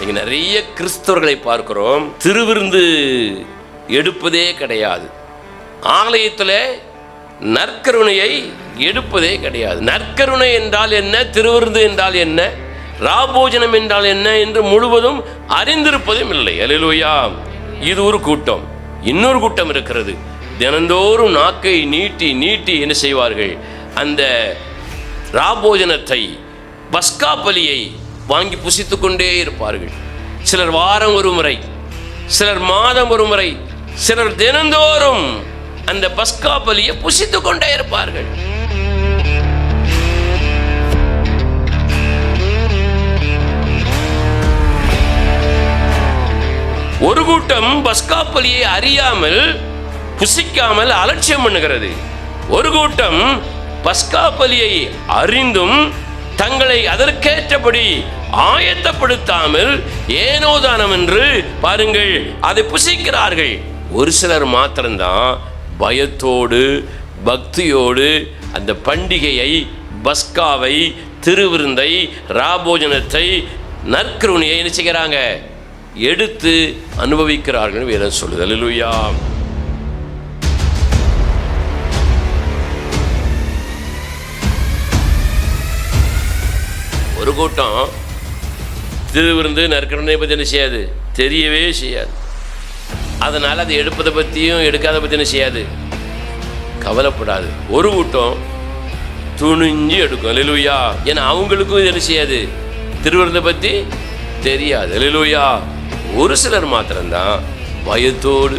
இங்கே நிறைய கிறிஸ்தவர்களை பார்க்கிறோம், திருவிருந்து எடுப்பதே கிடையாது. ஆலயத்தில் நற்கருணையை எடுப்பதே கிடையாது. நற்கருணை என்றால் என்ன, திருவிருந்து என்றால் என்ன, ராபோஜனம் என்றால் என்ன என்று முழுவதும் அறிந்திருப்பதும் இல்லை. அல்லேலூயா. இது ஒரு கூட்டம். இன்னொரு கூட்டம் இருக்கிறது. தினந்தோறும் நாக்கை நீட்டி நீட்டி என்ன செய்வார்கள், அந்த ராபோஜனத்தை, பஸ்கா பலியை வாங்கி புசித்து கொண்டே இருப்பார்கள். சிலர் வாரம் ஒரு முறை, சிலர் மாதம் ஒரு முறை, சிலர் தினந்தோறும் அந்த பஸ்கா பலியை புசித்து கொண்டே இருப்பார்கள். ஒரு கூட்டம் பஸ்கா பலியை அறியாமல் புசிக்காமல் அலட்சியம் பண்ணுகிறது. ஒரு கூட்டம் பஸ்கா பலியை அறிந்தும் தங்களை அதற்கேற்றபடி ஆயத்தப்படுத்தாமல் ஏனோதானம் என்று பாருங்கள் அதை புசிக்கிறார்கள். ஒரு சிலர் மாத்திரம்தான் பயத்தோடு பக்தியோடு அந்த பண்டிகையை, பஸ்காவை, திருவிருந்தை, ராபோஜனத்தை, நற்கருணையை என்ன செய்கிறாங்க, எடுத்து அனுபவிக்கிறார்கள் வேதம் சொல்லுது. அல்லேலூயா. ஒரு கூட்டம் திருவிருந்து நற்கருணை பற்றி என்ன செய்யாது, தெரியவே செய்யாது. அதனால் அதை எடுப்பதை பற்றியும் எடுக்காத பற்றி என்ன செய்யாது, கவலைப்படாது. ஒரு கூட்டம் துணிஞ்சு எடுக்கும். அல்லேலூயா. ஏன்னா அவங்களுக்கும் இது என்ன செய்யாது, திருவிருந்தை பற்றி தெரியாது. அல்லேலூயா. ஒரு சிலர் மாத்திரம்தான் பயத்தோடு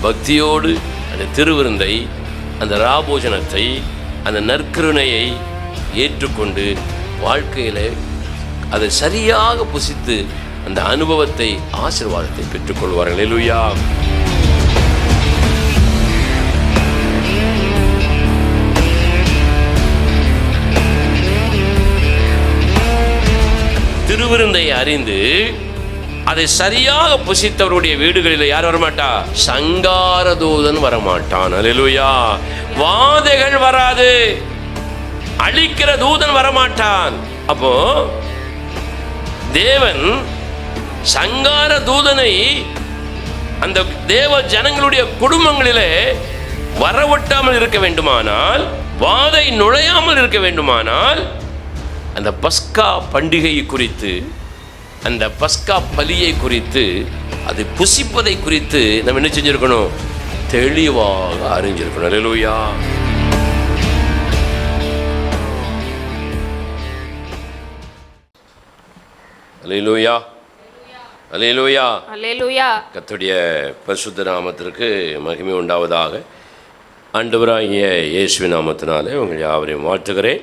பக்தியோடு அந்த திருவிருந்தை, அந்த ராபோஜனத்தை, அந்த நற்கருணையை ஏற்றுக்கொண்டு வாழ்க்கையில் அதை சரியாக புசித்து அந்த அனுபவத்தை, ஆசீர்வாதத்தை பெற்றுக்கொள்வார்கள். அல்லேலூயா. திருவிருந்தை அறிந்து அதை சரியாக புசித்தவருடைய வீடுகளில் யார் வரமாட்டா, சங்கார தூதன் வரமாட்டான். அல்லேலூயா. வாதைகள் வராது, அழிக்கிற தூதன் வரமாட்டான். அப்போ தேவன் சங்கார தூதனை அந்த தேவ ஜனங்களுடைய குடும்பங்களிலே வரவட்டாமல் இருக்க வேண்டுமானால், வாதை நுழையாமல் இருக்க வேண்டுமானால், அந்த பஸ்கா பண்டிகையை குறித்து, அந்த பஸ்கா பலியை குறித்து, அது புசிப்பதை குறித்து நம்ம என்ன செஞ்சிருக்கணும், தெளிவாக அறிஞ்சிருக்கணும். அல்லேலூயா. அல்லேலூயா. அல்லேலூயா. அல்லேலூயா. கர்த்தருடைய பரிசுத்த நாமத்திற்கு மகிமை உண்டாவதாக. ஆண்டவராகிய இயேசுவின் நாமத்தினாலே உங்கள் யாவரையும் வாழ்த்துகிறேன்.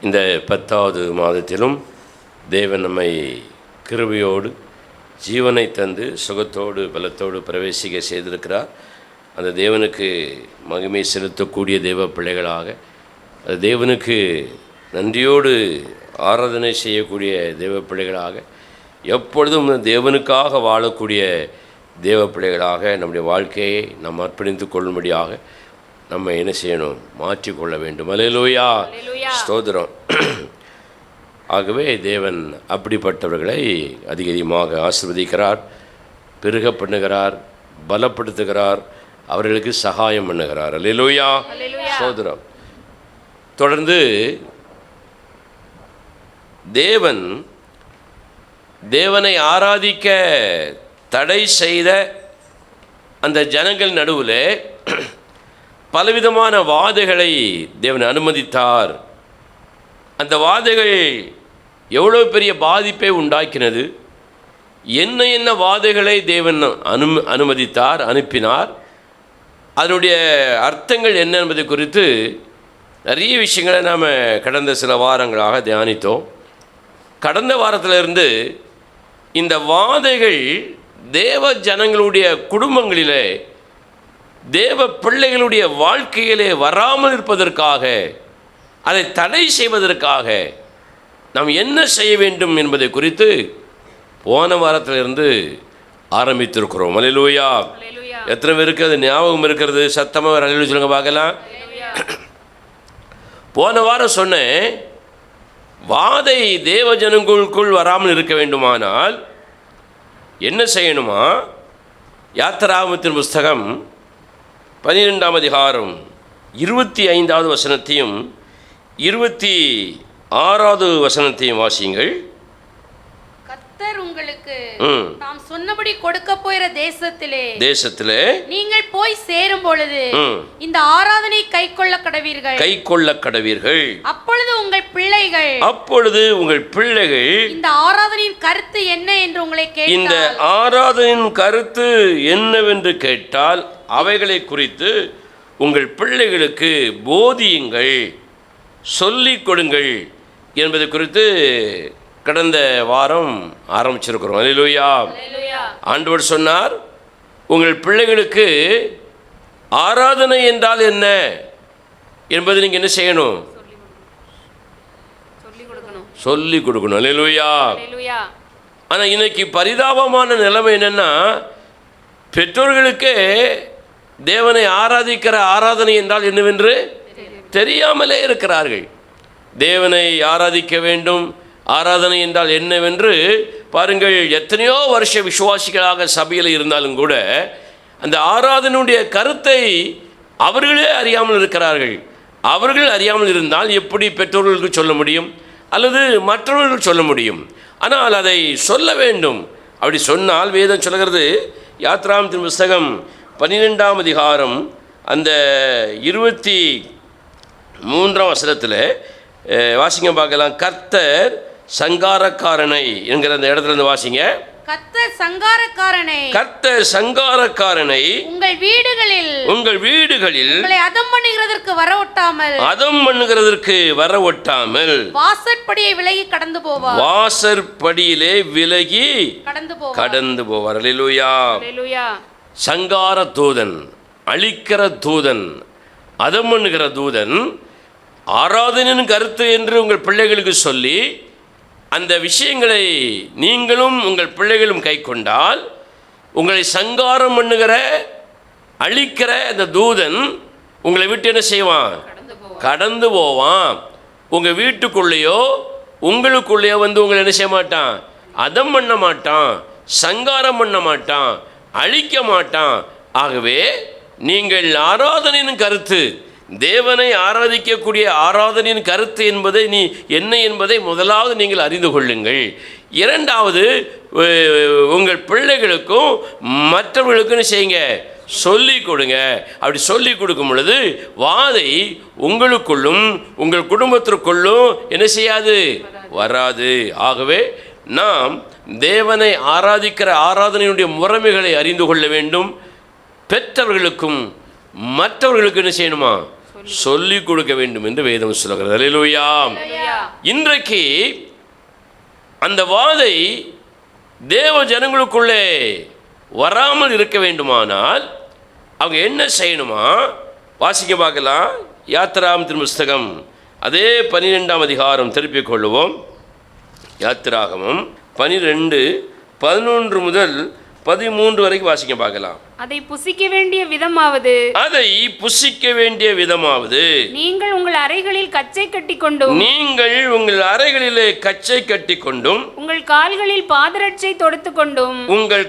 இந்த 10வது மாதத்திலும் தேவன் நம்மை கிருபையோடு ஜீவனை தந்து சுகத்தோடு பலத்தோடு பிரவேசிக்க செய்திருக்கிறார். அந்த தேவனுக்கு மகிமை செலுத்தக்கூடிய தேவ பிள்ளைகளாக, அந்த தேவனுக்கு நன்றியோடு ஆராதனை செய்யக்கூடிய தேவ பிள்ளைகளாக, எப்பொழுதும் தேவனுக்காக வாழக்கூடிய தேவ பிள்ளைகளாக நம்முடைய வாழ்க்கையை நாம் அர்ப்பணித்து கொள்ளும்படியாக நம்ம என்ன செய்யணும், மாற்றிக்கொள்ள வேண்டும். அல்லேலூயா. ஸ்தோத்திரம். ஆகவே தேவன் அப்படிப்பட்டவர்களை அதிகமாக ஆசீர்வதிக்கிறார், பெருக பண்ணுகிறார், பலப்படுத்துகிறார், அவர்களுக்கு சகாயம் பண்ணுகிறார். அல்லேலூயா. ஸ்தோத்திரம். தொடர்ந்து தேவனை ஆராதிக்க தடை செய்த அந்த ஜனங்கள் நடுவில் பலவிதமான வாதைகளை தேவன் அனுமதித்தார். அந்த வாதைகள் எவ்வளோ பெரிய பாதிப்பை உண்டாக்கினது, என்ன வாதைகளை தேவன் அனுமதித்தார், அனுப்பினார், அதனுடைய அர்த்தங்கள் என்ன என்பதை குறித்து நிறைய விஷயங்களை நாம் கடந்த சில வாரங்களாக தியானித்தோம். கடந்த வாரத்திலிருந்து இந்த வாதைகள் தேவ ஜனங்களுடைய குடும்பங்களிலே, தேவ பிள்ளைகளுடைய வாழ்க்கையிலே வராமல் இருப்பதற்காக, அதை தடை செய்வதற்காக நாம் என்ன செய்ய வேண்டும் என்பதை குறித்து போன வாரத்திலிருந்து ஆரம்பித்திருக்கிறோம். அல்லேலூயா. எத்தனை பேருக்கு அது ஞாபகம் இருக்கிறது? சத்தமாக அல்லேலூயா சொல்லுங்க பார்க்கலாம். போன வாரம் சொன்னேன், வாதை தேவ ஜனங்களுக்குள் வராமல் இருக்க வேண்டுமானால் என்ன செய்யணுமா? யாத்திராகமத்தின் புஸ்தகம் 12ஆம் அதிகாரம் 25வது வசனத்தையும் 26வது வசனத்தையும் வாசியுங்கள். கர்த்தர் உங்களுக்கு தாம் சொன்னபடி கொடுக்க போகிற தேசத்திலே நீங்கள் போய் சேரும் பொழுது இந்த ஆராதனை கைக்கொள்ள கடவீர்கள். அப்பொழுது உங்கள் பிள்ளைகள் இந்த ஆராதனையின் கருத்து என்ன என்று உங்களை கேட்டால், இந்த ஆராதனையின் கருத்து என்னவென்று கேட்டால் அவைகளை குறித்து உங்கள் பிள்ளைகளுக்கு போதியுங்கள், சொல்லிக் கொடுங்கள் என்பது குறித்து கடந்த வாரம் ஆரம்பிச்சிருக்கிறோம். அல்லேலூயா. ஆண்டவர் சொன்னார், உங்கள் பிள்ளைகளுக்கு ஆராதனை என்றால் என்ன என்பது நீங்கள் என்ன செய்யணும்? சொல்லிக் கொடுக்கணும். அல்லேலூயா. ஆனால் இன்னைக்கு பரிதாபமான நிலைமை என்னன்னா, பெற்றோர்களுக்கு தேவனை ஆராதிக்கிற ஆராதனை என்றால் என்னவென்று தெரியாமலே இருக்கிறார்கள். தேவனை ஆராதிக்க வேண்டும், ஆராதனை என்றால் என்னவென்று பாருங்கள். எத்தனையோ வருஷ விசுவாசிகளாக சபையில் இருந்தாலும் கூட அந்த ஆராதனையுடைய கருத்தை அவர்களே அறியாமல் இருக்கிறார்கள். அவர்கள் அறியாமல் இருந்தால் எப்படி பெற்றோர்களுக்கு சொல்ல முடியும் அல்லது மற்றவர்களுக்கு சொல்ல முடியும்? ஆனால் அதை சொல்ல வேண்டும். அப்படி சொன்னால் வேதம் சொல்கிறது, யாத்திராகமத்தின் புஸ்தகம் 12ஆம் அதிகாரம் அந்த 23ஆம் வசனத்தில் வாசிங்க பார்க்கலாம். கர்த்தர் சங்காரக்காரனை என்கிற அந்த இடத்துல இருந்து வாசிங்க. கர்த்தர் சங்காரக்காரனை உங்கள் வீடுகளில் அதம் பண்ணுகிறதற்கு வரவொட்டாமல் வாசற்படியை விலகி கடந்து போவார். வாசற்படியிலே விலகி கடந்து போவார். அல்லேலூயா. சங்கார தூதன், அழிக்கிற தூதன், அதம் பண்ணுகிற தூதன் ஆராதனையின் கருத்து என்று உங்கள் பிள்ளைகளுக்கு சொல்லி அந்த விஷயங்களை நீங்களும் உங்கள் பிள்ளைகளும் கை கொண்டால் உங்களை சங்காரம் பண்ணுகிற அழிக்கிற அந்த தூதன் உங்களை விட்டு என்ன செய்வான்? கடந்து போவான். உங்கள் வீட்டுக்குள்ளேயோ உங்களுக்குள்ளேயோ வந்து உங்களை என்ன செய்ய மாட்டான்? அதம் பண்ண மாட்டான், சங்காரம் பண்ண மாட்டான், அழிக்க மாட்டான். ஆகவே நீங்கள் ஆராதனையின் கருத்து, தேவனை ஆராதிக்கக்கூடிய ஆராதனையின் கருத்து என்பதை என்ன என்பதை முதலாவது நீங்கள் அறிந்து கொள்ளுங்கள். இரண்டாவது, உங்கள் பிள்ளைகளுக்கும் மற்றவர்களுக்கும் செய்யுங்க, சொல்லிக் கொடுங்க. அப்படி சொல்லிக் கொடுக்கும் பொழுது வாதை உங்களுக்குள்ளும் உங்கள் குடும்பத்திற்குள்ளும் என்ன செய்யாது? வராது. ஆகவே நாம் தேவனை ஆராதிக்கிற ஆராதனையுடைய முறைமைகளை அறிந்து கொள்ள வேண்டும். பெற்றவர்களுக்கும் மற்றவர்களுக்கு என்ன செய்யணுமா? சொல்லிக் கொடுக்க வேண்டும் என்று வேதம் சொல்கிறது. அல்லேலூயா. இன்றைக்கு அந்த வாதை தேவ ஜனங்களுக்குள்ளே வராமல் இருக்க வேண்டுமானால் அவங்க என்ன செய்யணுமா? வாசிக்க பார்க்கலாம். யாத்திராகமத்தின் புஸ்தகம் அதே 12ஆம் அதிகாரம் திருப்பிக் கொள்ளுவோம். யாத்திராகமம் 12:11 முதல் 13 வரைக்கும் வாசிக்க பார்க்கலாம். அதை புசிக்க வேண்டிய விதமாவது நீங்கள் உங்கள் அறைகளிலே கச்சை கட்டிக்கொண்டும் உங்கள் கால்களில் பாதரட்சை தொடுத்துக் கொண்டும் உங்கள்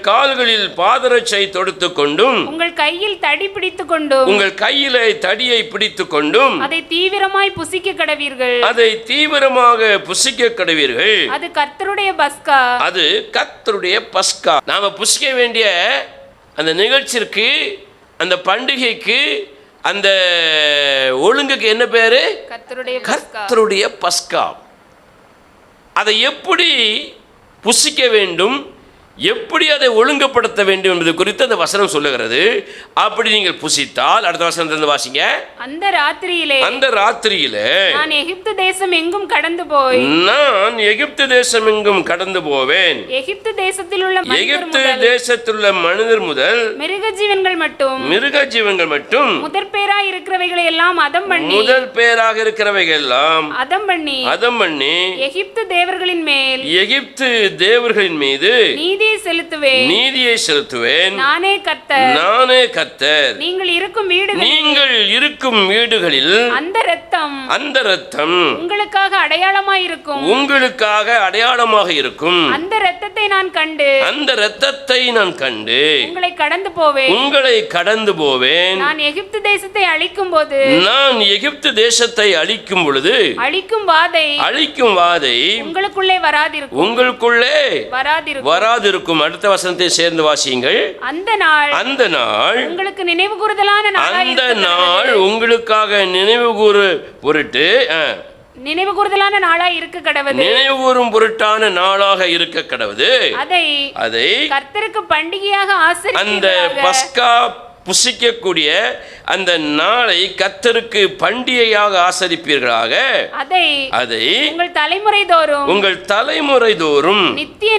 கையில் தடியை பிடித்துக் கொண்டும் அதை தீவிரமாக புசிக்க கடவீர்கள். அது கர்த்தருடைய பஸ்கா. நாம புசிக்க வேண்டிய அந்த நிகழ்ச்சிக்கு, அந்த பண்டிகைக்கு, அந்த ஒழுங்குக்கு என்ன பேரு? கர்த்தருடைய பஸ்கா. அதை எப்படி புசிக்க வேண்டும், எப்படி அதை ஒழுங்குபடுத்த வேண்டும் என்பது குறித்து அந்த வசனம் சொல்லுகிறது. அப்படி நீங்கள் புசித்தால், அடுத்த வசனத்திலிருந்து வாசிங்க. அந்த ராத்திரியிலே நான் எகிப்து தேசம் எங்கும் கடந்து போவேன். எகிப்து தேசத்தில் உள்ள மனிதர் முதல் மிருக ஜீவன்கள் மட்டும் முதற் பேராக இருக்கிறவைகளை எல்லாம் அதம் பண்ணி எகிப்து தேவர்களின் மீது நீதியை செலுத்துவேன். நீதியை செலுத்துவேன். நானே கர்த்தர். நானே கர்த்தர். நீங்கள் இருக்கும் வீடுகளில் நீங்கள் இருக்கும் வீடுகளில் அந்த இரத்தம் உங்களுக்காக அடையாளமாய் இருக்கும். உங்களுக்காக அடையாளமாக இருக்கும். அந்த இரத்தத்தை நான் கண்டு உங்களை கடந்து போவேன். நான் எகிப்து தேசத்தை அழிக்கும் பொழுது அழிக்கும் வாதை உங்களுக்குள்ளே வராதிருக்கும். அடுத்த வசனத்தை சேர்ந்து வாசியுங்கள். அந்த நாள் உங்களுக்கு நினைவு கூறுதலான அந்த நாள் உங்களுக்காக நினைவு கூறு பொருட்டு நினைவு கூறுதலான நாளாக இருக்க கடவுது. நினைவு கூறும் பொருட்டான நாளாக இருக்க கடவுது. அதை கர்த்தருக்கு பண்டிகையாக அந்த பஸ்கா புசிக்கக்கூடிய அந்த நாளை கர்த்தருக்கு பண்டிகையாக ஆசரிப்பீர்களாக. அதை உங்கள் தலைமுறை தோறும் நித்திய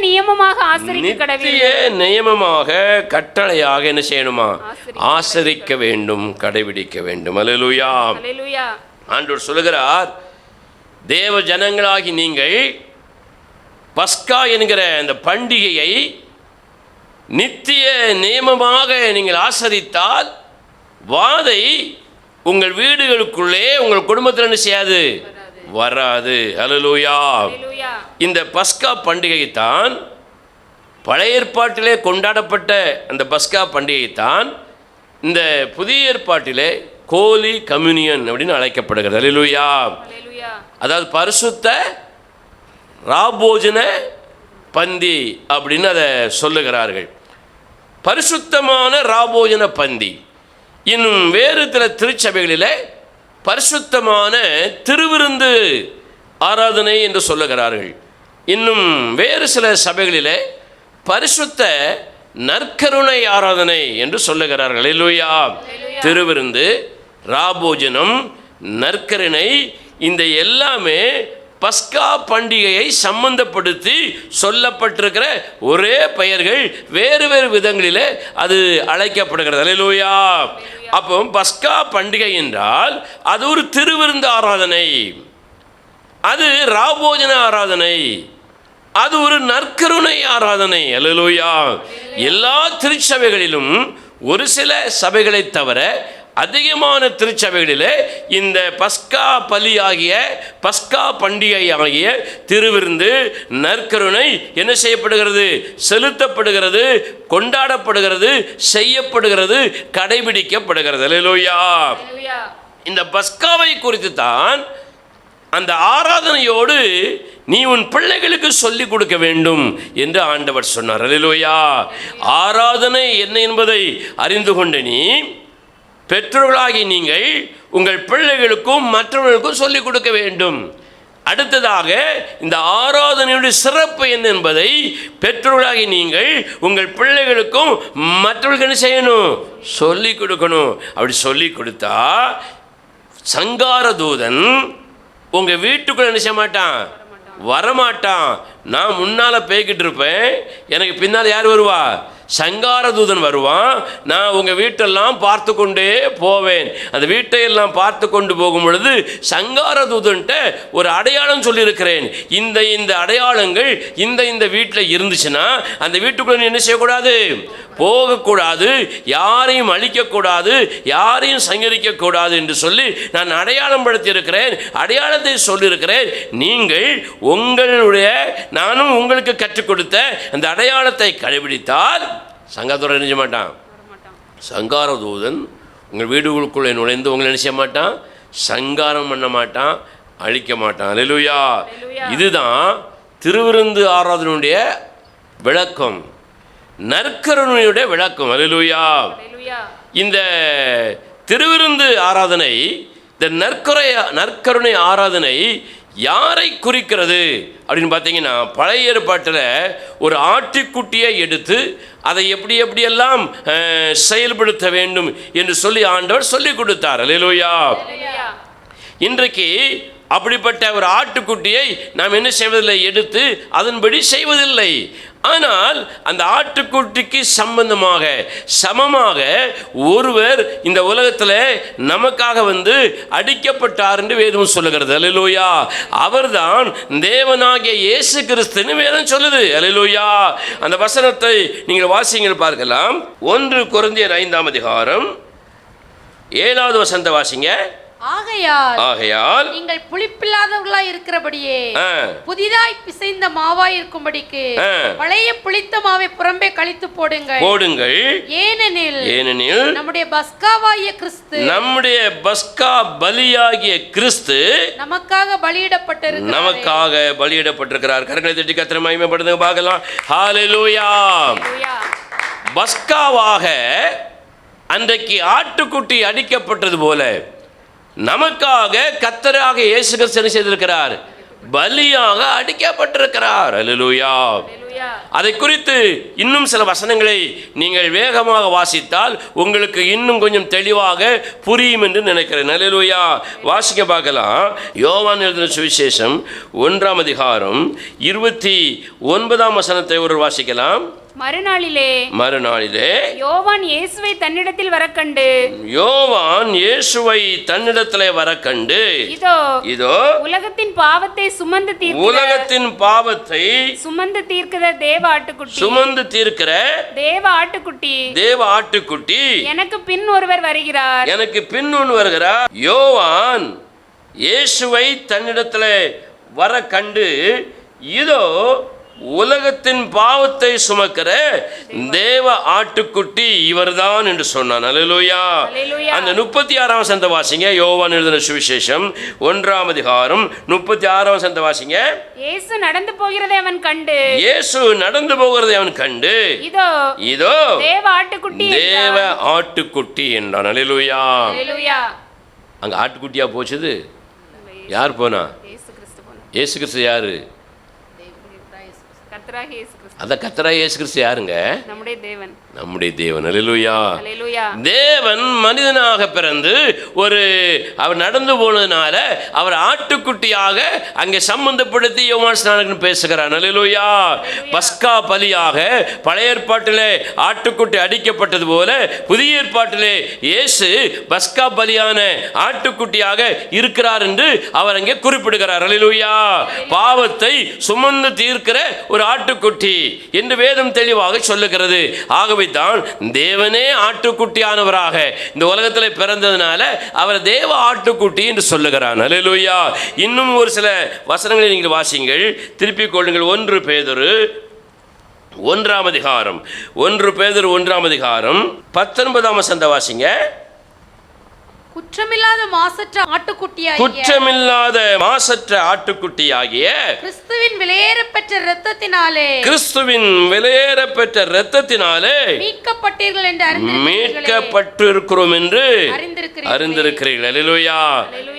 நியமமாக கட்டளையாக என்ன செய்யணுமா? ஆசரிக்க வேண்டும், கடைபிடிக்க வேண்டும். அல்லேலூயா. ஆண்டவர் சொல்லுகிறார், தேவ ஜனங்களாகி நீங்கள் பஸ்கா என்கிற அந்த பண்டிகையை நித்திய நியமமாக நீங்கள் ஆசரித்தால் வாதை உங்கள் வீடுகளுக்குள்ளே உங்கள் குடும்பத்தில் என்ன செய்யாது? வராது. அல்லேலூயா. இந்த பஸ்கா பண்டிகை தான் பழைய ஏற்பாட்டிலே கொண்டாடப்பட்ட அந்த பஸ்கா பண்டிகை தான் இந்த புதிய ஏற்பாட்டிலே கோலி கம்யூனியன் அப்படின்னு அழைக்கப்படுகிறது. அல்லேலூயா. அதாவது பரிசுத்த ராபோஜன பந்தி அப்படின்னு அதை சொல்லுகிறார்கள். பரிசுத்தமான ராபோஜன பந்தி. இன்னும் வேறு சில திருச்சபைகளில் பரிசுத்தமான திருவிருந்து ஆராதனை என்று சொல்லுகிறார்கள். இன்னும் வேறு சில சபைகளில் பரிசுத்த நற்கருணை ஆராதனை என்று சொல்லுகிறார்கள். அல்லேலூயா. திருவிருந்து, ராபோஜனம், நற்கருணை, இந்த எல்லாமே பஸ்கா பண்டிகையை சம்பந்தப்படுத்தி சொல்லப்பட்டிருக்கிற ஒரே பெயர்கள் வேறு வேறு விதங்களிலே அது அழைக்கப்படுகிறது. அல்லேலூயா. அப்போ பஸ்கா பண்டிகை என்றால் அது ஒரு திருவிருந்து ஆராதனை, அது ராபோஜன ஆராதனை, அது ஒரு நற்கருணை ஆராதனை. அல்லேலூயா. எல்லா திருச்சபைகளிலும் ஒரு சில சபைகளை தவிர அதிகமான திருச்சபைகளிலே இந்த பஸ்கா பலி ஆகிய பஸ்கா பண்டிகை ஆகிய திருவிருந்து, நற்கருணை என்ன செய்யப்படுகிறது? செலுத்தப்படுகிறது, கொண்டாடப்படுகிறது, செய்யப்படுகிறது, கடைபிடிக்கப்படுகிறது. அல்லேலூயா. இந்த பஸ்காவை குறித்து தான் அந்த ஆராதனையோடு நீ உன் பிள்ளைகளுக்கு சொல்லிக் கொடுக்க வேண்டும் என்று ஆண்டவர் சொன்னார். அல்லேலூயா. ஆராதனை என்ன என்பதை அறிந்து கொண்ட நீ, பெற்றோர்களாகி நீங்கள் உங்கள் பிள்ளைகளுக்கும் மற்றவர்களுக்கும் சொல்லிக் கொடுக்க வேண்டும். அடுத்ததாக இந்த ஆராதனையுடைய சிறப்பு என்ன என்பதை பெற்றோர்களாகி நீங்கள் உங்கள் பிள்ளைகளுக்கும் மற்றவர்களுக்கு என்ன செய்யணும்? சொல்லிக் கொடுக்கணும். அப்படி சொல்லிக் கொடுத்தா சங்கார தூதன் உங்கள் வீட்டுக்குள்ள என்ன செய்ய மாட்டான்? வரமாட்டான். நான் முன்னால் பேய்கிட்டு இருப்பேன், எனக்கு பின்னால் யார் வருவா? சங்கார தூதன் வருவான். நான் உங்கள் வீட்டெல்லாம் பார்த்து கொண்டே போவேன். அந்த வீட்டையெல்லாம் பார்த்து கொண்டு போகும் பொழுது சங்கார தூதன்ட்ட ஒரு அடையாளம் சொல்லியிருக்கிறேன். இந்த அடையாளங்கள் இந்த வீட்டில் இருந்துச்சுன்னா அந்த வீட்டுக்குள்ள என்ன செய்யக்கூடாது? போகக்கூடாது, யாரையும் அழிக்கக்கூடாது, யாரையும் சங்கரிக்கக்கூடாது என்று சொல்லி நான் அடையாளம் படுத்தியிருக்கிறேன், அடையாளத்தை சொல்லியிருக்கிறேன். நீங்கள் நானும் உங்களுக்கு கற்றுக் கொடுத்த அந்த அடையாளத்தை கடைபிடித்தால் சங்காரதூதன் என்ன செய்ய மாட்டான்? சங்காரதூதன் உங்கள் வீடுகளுக்குள்ளே நுழைந்து உங்களை என்ன செய்ய மாட்டான்? சங்காரம் பண்ண மாட்டான், அழிக்க மாட்டான். அல்லேலூயா. இதுதான் திருவிருந்து ஆராதனையுடைய விளக்கம், நற்கருணையுடைய விளக்கம். அல்லேலூயா. இந்த திருவிருந்து ஆராதனை, இந்த நற்கருணை ஆராதனை யாரை குறிக்கிறது அப்படின்னு பார்த்தீங்கன்னா, பழைய ஏற்பாட்டில் ஒரு ஆட்டுக்குட்டியை எடுத்து அதை எப்படியெல்லாம் செயல்படுத்த வேண்டும் என்று சொல்லி ஆண்டவர் சொல்லிக் கொடுத்தார். அல்லேலூயா. இன்றைக்கு அப்படிப்பட்ட ஒரு ஆட்டுக்குட்டியை நாம் என்ன செய்வதில்லை? எடுத்து அதன்படி செய்வதில்லை. ஆனால் அந்த ஆட்டுக்குட்டிக்கு சம்பந்தமாக சமமாக ஒருவர் இந்த உலகத்தில் நமக்காக வந்து அடிக்கப்பட்டார் என்று வேதம் சொல்லுகிறது. அல்லேலூயா. அவர்தான் தேவனாகிய இயேசு கிறிஸ்துன்னு வேதம் சொல்லுது. அல்லேலூயா. அந்த வசனத்தை நீங்கள் வாசிங்கள் பார்க்கலாம். 1 கொரிந்தியர் 5ஆம் அதிகாரம் 7வது வசனத்தை வாசிங்க. ஆகையால் நீங்கள் புளிப்பில்லாதவர்களாய் இருக்கிறபடியே புதிதாய் பிசைந்த மாவாய் இருக்கும்படிக்கு பழைய புளித்த மாவை புறம்பே கழித்து போடுங்கள். ஏனெனில் நம்முடைய பஸ்காவாகிய கிறிஸ்து, நம்முடைய பஸ்கா பலியாகிய கிறிஸ்து நமக்காக பலியிடப்பட்டிருக்கிறார். கரங்களை தட்டி கர்த்தரை மகிமைப்படுத்துங்க பார்க்கலாம். ஹல்லேலூயா. பஸ்காவாக அன்றைக்கு ஆட்டுக்குட்டி அடிக்கப்பட்டது போல நமக்காக கர்த்தராக இயேசு கிறிஸ்து என்ன செய்திருக்கிறார்? பலியாக அடிக்கப்பட்டிருக்கிறார். அல்லேலூயா. அதை குறித்து இன்னும் சில வசனங்களை நீங்கள் வேகமாக வாசித்தால் உங்களுக்கு இன்னும் கொஞ்சம் தெளிவாக புரியும் என்று நினைக்கிறேன். அல்லேலூயா. வாசிக்க பார்க்கலாம். யோவான் எழுதின சுவிசேஷம் 1ஆம் அதிகாரம் 29ஆம் வசனத்தை ஒரு வாசிக்கலாம். மறுநாளிலே யோவான் இயேசுவை தன்னிடத்தில் வரக்கண்டு இதோ உலகத்தின் பாவத்தை சுமந்து தீர்க்கிற தேவ ஆட்டுக்குட்டி எனக்கு பின் ஒருவர் வருகிறார். யோவான் இயேசுவை தன்னிடத்தில் வரக்கண்டு இதோ உலகத்தின் பாவத்தை சுமக்கிற தேவ ஆட்டுக்குட்டி இவர்தான் என்று சொன்னான். அல்லேலூயா. அந்த 36ஆம் வசனத்தை வாசிங்க. யோவான் எழுதின சுவிசேஷம் 1ஆம் அதிகாரம் 36ஆம் வசனத்தை வாசிங்க. இயேசு நடந்து போகிறதை அவன் கண்டு இதோ தேவ ஆட்டுக்குட்டி என்றான். அல்லேலூயா. அங்க ஆட்டுக்குட்டியா போச்சது யார் போனா? இயேசு கிறிஸ்து. யாரு? அத கர்த்தராகிய இயேசு கிறிஸ்து யாருங்க? நம்முடைய தேவன். அல்லேலூயா. தேவன் மனிதனாக பிறந்து அவர் நடந்து போனதுனால அவர் ஆட்டுக்குட்டியாக அங்கே சம்பந்தப்படுத்தி யோவான் ஸ்நானகன் பேசுகிறார். அல்லேலூயா. பஸ்கா பலியாக பழைய ஏற்பாட்டிலே ஆட்டுக்குட்டி அடிக்கப்பட்டது போல புதிய ஏற்பாட்டிலே இயேசு பஸ்கா பலியான ஆட்டுக்குட்டியாக இருக்கிறார் என்று அவர் அங்கே குறிப்பிடுகிறார். அல்லேலூயா. பாவத்தை சுமந்து தீர்க்கிற ஒரு ஆட்டுக்குட்டி என்று வேதம் தெளிவாக சொல்லுகிறது. ஆகவே தான் தேவனே ஆட்டுக்குட்டியானவராக இந்த உலகத்தில் பிறந்ததுனால அவர் தேவ ஆட்டுக்குட்டி என்று சொல்லுகிறார். அல்லேலூயா. இன்னும் ஒரு சில வசனங்களை நீங்கள் வாசிங்கள், திருப்பிக் கொள்ளுங்கள். 1 பேதுரு 1ஆம் அதிகாரம் 19ஆம் வசனத்தை வாசிங்க. குற்றமில்லாத மாசற்ற ஆட்டுக்குட்டியாகிய கிறிஸ்துவின் விலையேறப்பெற்ற இரத்தத்தினாலே மீட்கப்பட்டிருக்கிறோம் என்று அறிந்திருக்கிறீர்கள். அல்லேலூயா.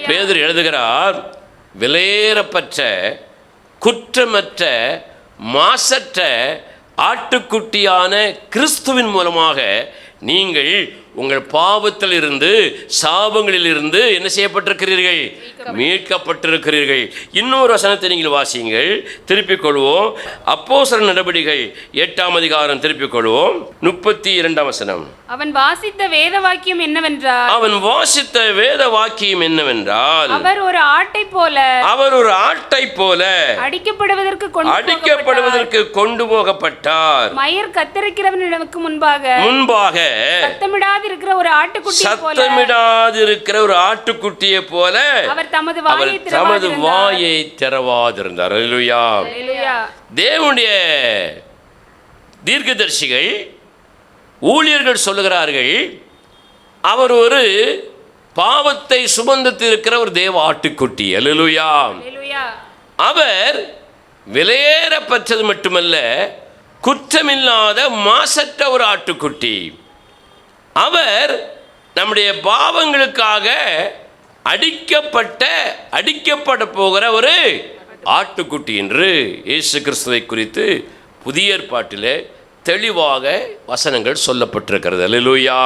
பேதுரு எழுதுகிறார், விலையேறப்பெற்ற குற்றமற்ற மாசற்ற ஆட்டுக்குட்டியான கிறிஸ்துவின் மூலமாக நீங்கள் உங்கள் பாவத்தில் இருந்து சாபங்களில் இருந்து என்ன செய்யப்பட்டிருக்கிறீர்கள்? மீட்கப்பட்டிருக்கிறீர்கள். இன்னொரு வசனத்தை நீங்கள் வாசியுங்கள். திருப்பிக் கொள்வோம். அப்போஸ்தலர் நடபடிகள் 8ஆம் அதிகாரம் திருப்பிக் கொள்வோம். 32ஆம் வசனம். அவன் வாசித்த வேத வாக்கியம் என்னவென்றால் அவர் ஒரு ஆட்டை போல அடிக்கப்படுவதற்கு கொண்டு போகப்பட்டார். மயிர் கத்தரிக்கிறவனுக்கு முன்பாக சத்தமிடாதிருக்கிற ஒரு ஆட்டுக்குட்டியை போல அவர் தமது வாயை திறவாதிருந்தார். அல்லேலூயா. தேவனுடைய தீர்க்கதரிசிகள் ஊழியர்கள் சொல்லுகிறார்கள், அவர் ஒரு பாவத்தை சுமந்து இருக்கிற ஒரு தேவ ஆட்டுக்குட்டி. அல்லேலூயா. அவர் விலையேறப்பெற்றது மட்டுமல்ல, குற்றமில்லாத மாசற்ற ஒரு ஆட்டுக்குட்டி. அவர் நம்முடைய பாவங்களுக்காக அடிக்கப்பட போகிற ஒரு ஆட்டுக்குட்டி என்று இயேசு கிறிஸ்துவை குறித்து புதிய ஏற்பாட்டிலே தெளிவாக வசனங்கள் சொல்லப்பட்டிருக்கிறது. அல்லேலூயா.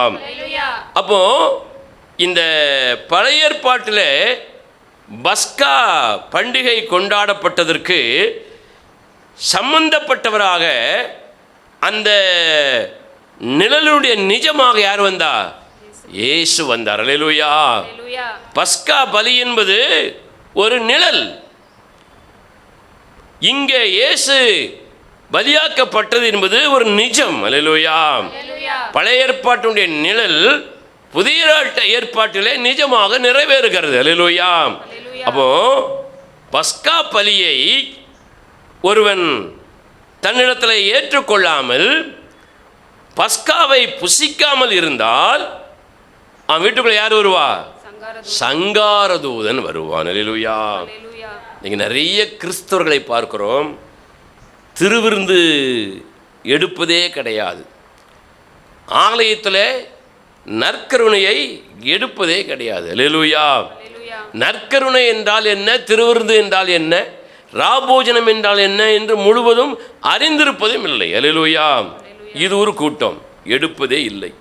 அப்போ இந்த பழைய ஏற்பாட்டிலே பஸ்கா பண்டிகை கொண்டாடப்பட்டதற்கு சம்பந்தப்பட்டவராக அந்த நிழலுடைய நிஜமாக யார் வந்தா? இயேசு வந்தார். அல்லேலூயா. அல்லேலூயா. பஸ்கா பலி என்பது ஒரு நிழல். இங்கே இயேசு பலியாக்கப்பட்டது என்பது ஒரு நிஜம். அல்லேலூயா. அல்லேலூயா. பழைய ஏற்பாட்டினுடைய நிழல் புதிய ஏற்பாட்டிலே நிஜமாக நிறைவேறுகிறது. அல்லேலூயா. அல்லேலூயா. அப்போ பஸ்கா பலியை ஒருவன் தன்னிடத்தில் ஏற்றுக்கொள்ளாமல் பஸ்காவை புசிக்காமல் இருந்தால் அவன் வீட்டுக்குள்ள யார் வருவா? சங்காரதூதன் வருவான். அல்லேலூயா. அல்லேலூயா. நீங்கள் நிறைய கிறிஸ்தவர்களை பார்க்கிறோம், திருவிருந்து எடுப்பதே கிடையாது. ஆலயத்தில் நற்கருணையை எடுப்பதே கிடையாது. அல்லேலூயா. அல்லேலூயா. நற்கருணை என்றால் என்ன, திருவிருந்து என்றால் என்ன, ராபோஜனம் என்றால் என்ன என்று முழுவதும் அறிந்திருப்பதும் இல்லை. அல்லேலூயா. இது ஒரு கூட்டம் எடுப்பதே இல்லை.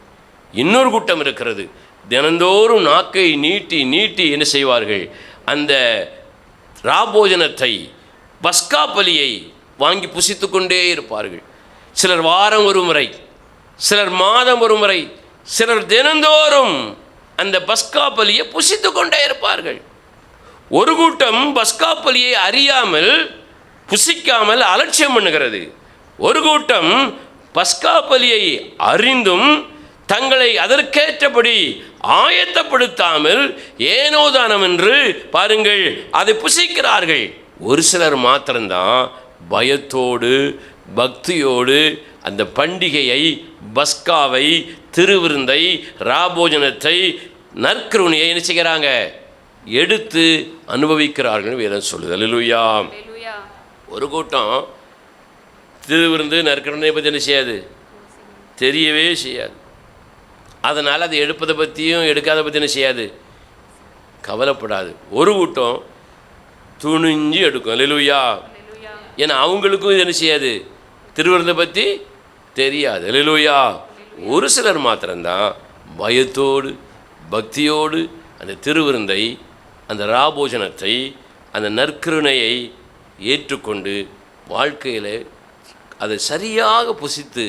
இன்னொரு கூட்டம் இருக்கிறது, தினந்தோறும் நாக்கை நீட்டி நீட்டி என்ன செய்வார்கள்? அந்த ராபோஜனத்தை, பஸ்கா பலியை வாங்கி புசித்து கொண்டே இருப்பார்கள். சிலர் வாரம் ஒரு முறை, சிலர் மாதம் ஒரு முறை, சிலர் தினந்தோறும் அந்த பஸ்கா பலியை புசித்து கொண்டே இருப்பார்கள். ஒரு கூட்டம் பஸ்கா பலியை அறியாமல் புசிக்காமல் அலட்சியம் பண்ணுகிறது. ஒரு கூட்டம் பஸ்கா பலியை அறிந்தும் தங்களை அதற்கேற்றபடி ஆயத்தப்படுத்தாமல் ஏனோதானம் என்று பாருங்கள் அதை புசிக்கிறார்கள். ஒரு சிலர் மாத்திரம்தான் பயத்தோடு பக்தியோடு அந்த பண்டிகையை, பஸ்காவை, திருவிருந்தை, ராபோஜனத்தை, நற்கருணையை என்ன செய்கிறாங்க? எடுத்து அனுபவிக்கிறார்கள் வேதம் சொல்லுது. அல்லேலூயா. அல்லேலூயா. ஒரு கூட்டம் திருவிருந்து நற்கருணையை பற்றி என்ன செய்யாது? தெரியவே செய்யாது. அதனால் அதை எடுப்பதை பற்றியும் எடுக்காத பற்றி என்ன செய்யாது? கவலைப்படாது. ஒரு கூட்டம் துணிஞ்சு எடுக்கும். அல்லேலூயா. அல்லேலூயா. ஏன்னா அவங்களுக்கும் இது என்ன செய்யாது? திருவிருந்தை பற்றி தெரியாது. அல்லேலூயா. ஒரு சிலர் மாத்திரம்தான் பயத்தோடு பக்தியோடு அந்த திருவிருந்தை, அந்த ராபோஜனத்தை, அந்த நற்கருணையை ஏற்றுக்கொண்டு வாழ்க்கையில் அதை சரியாக புசித்து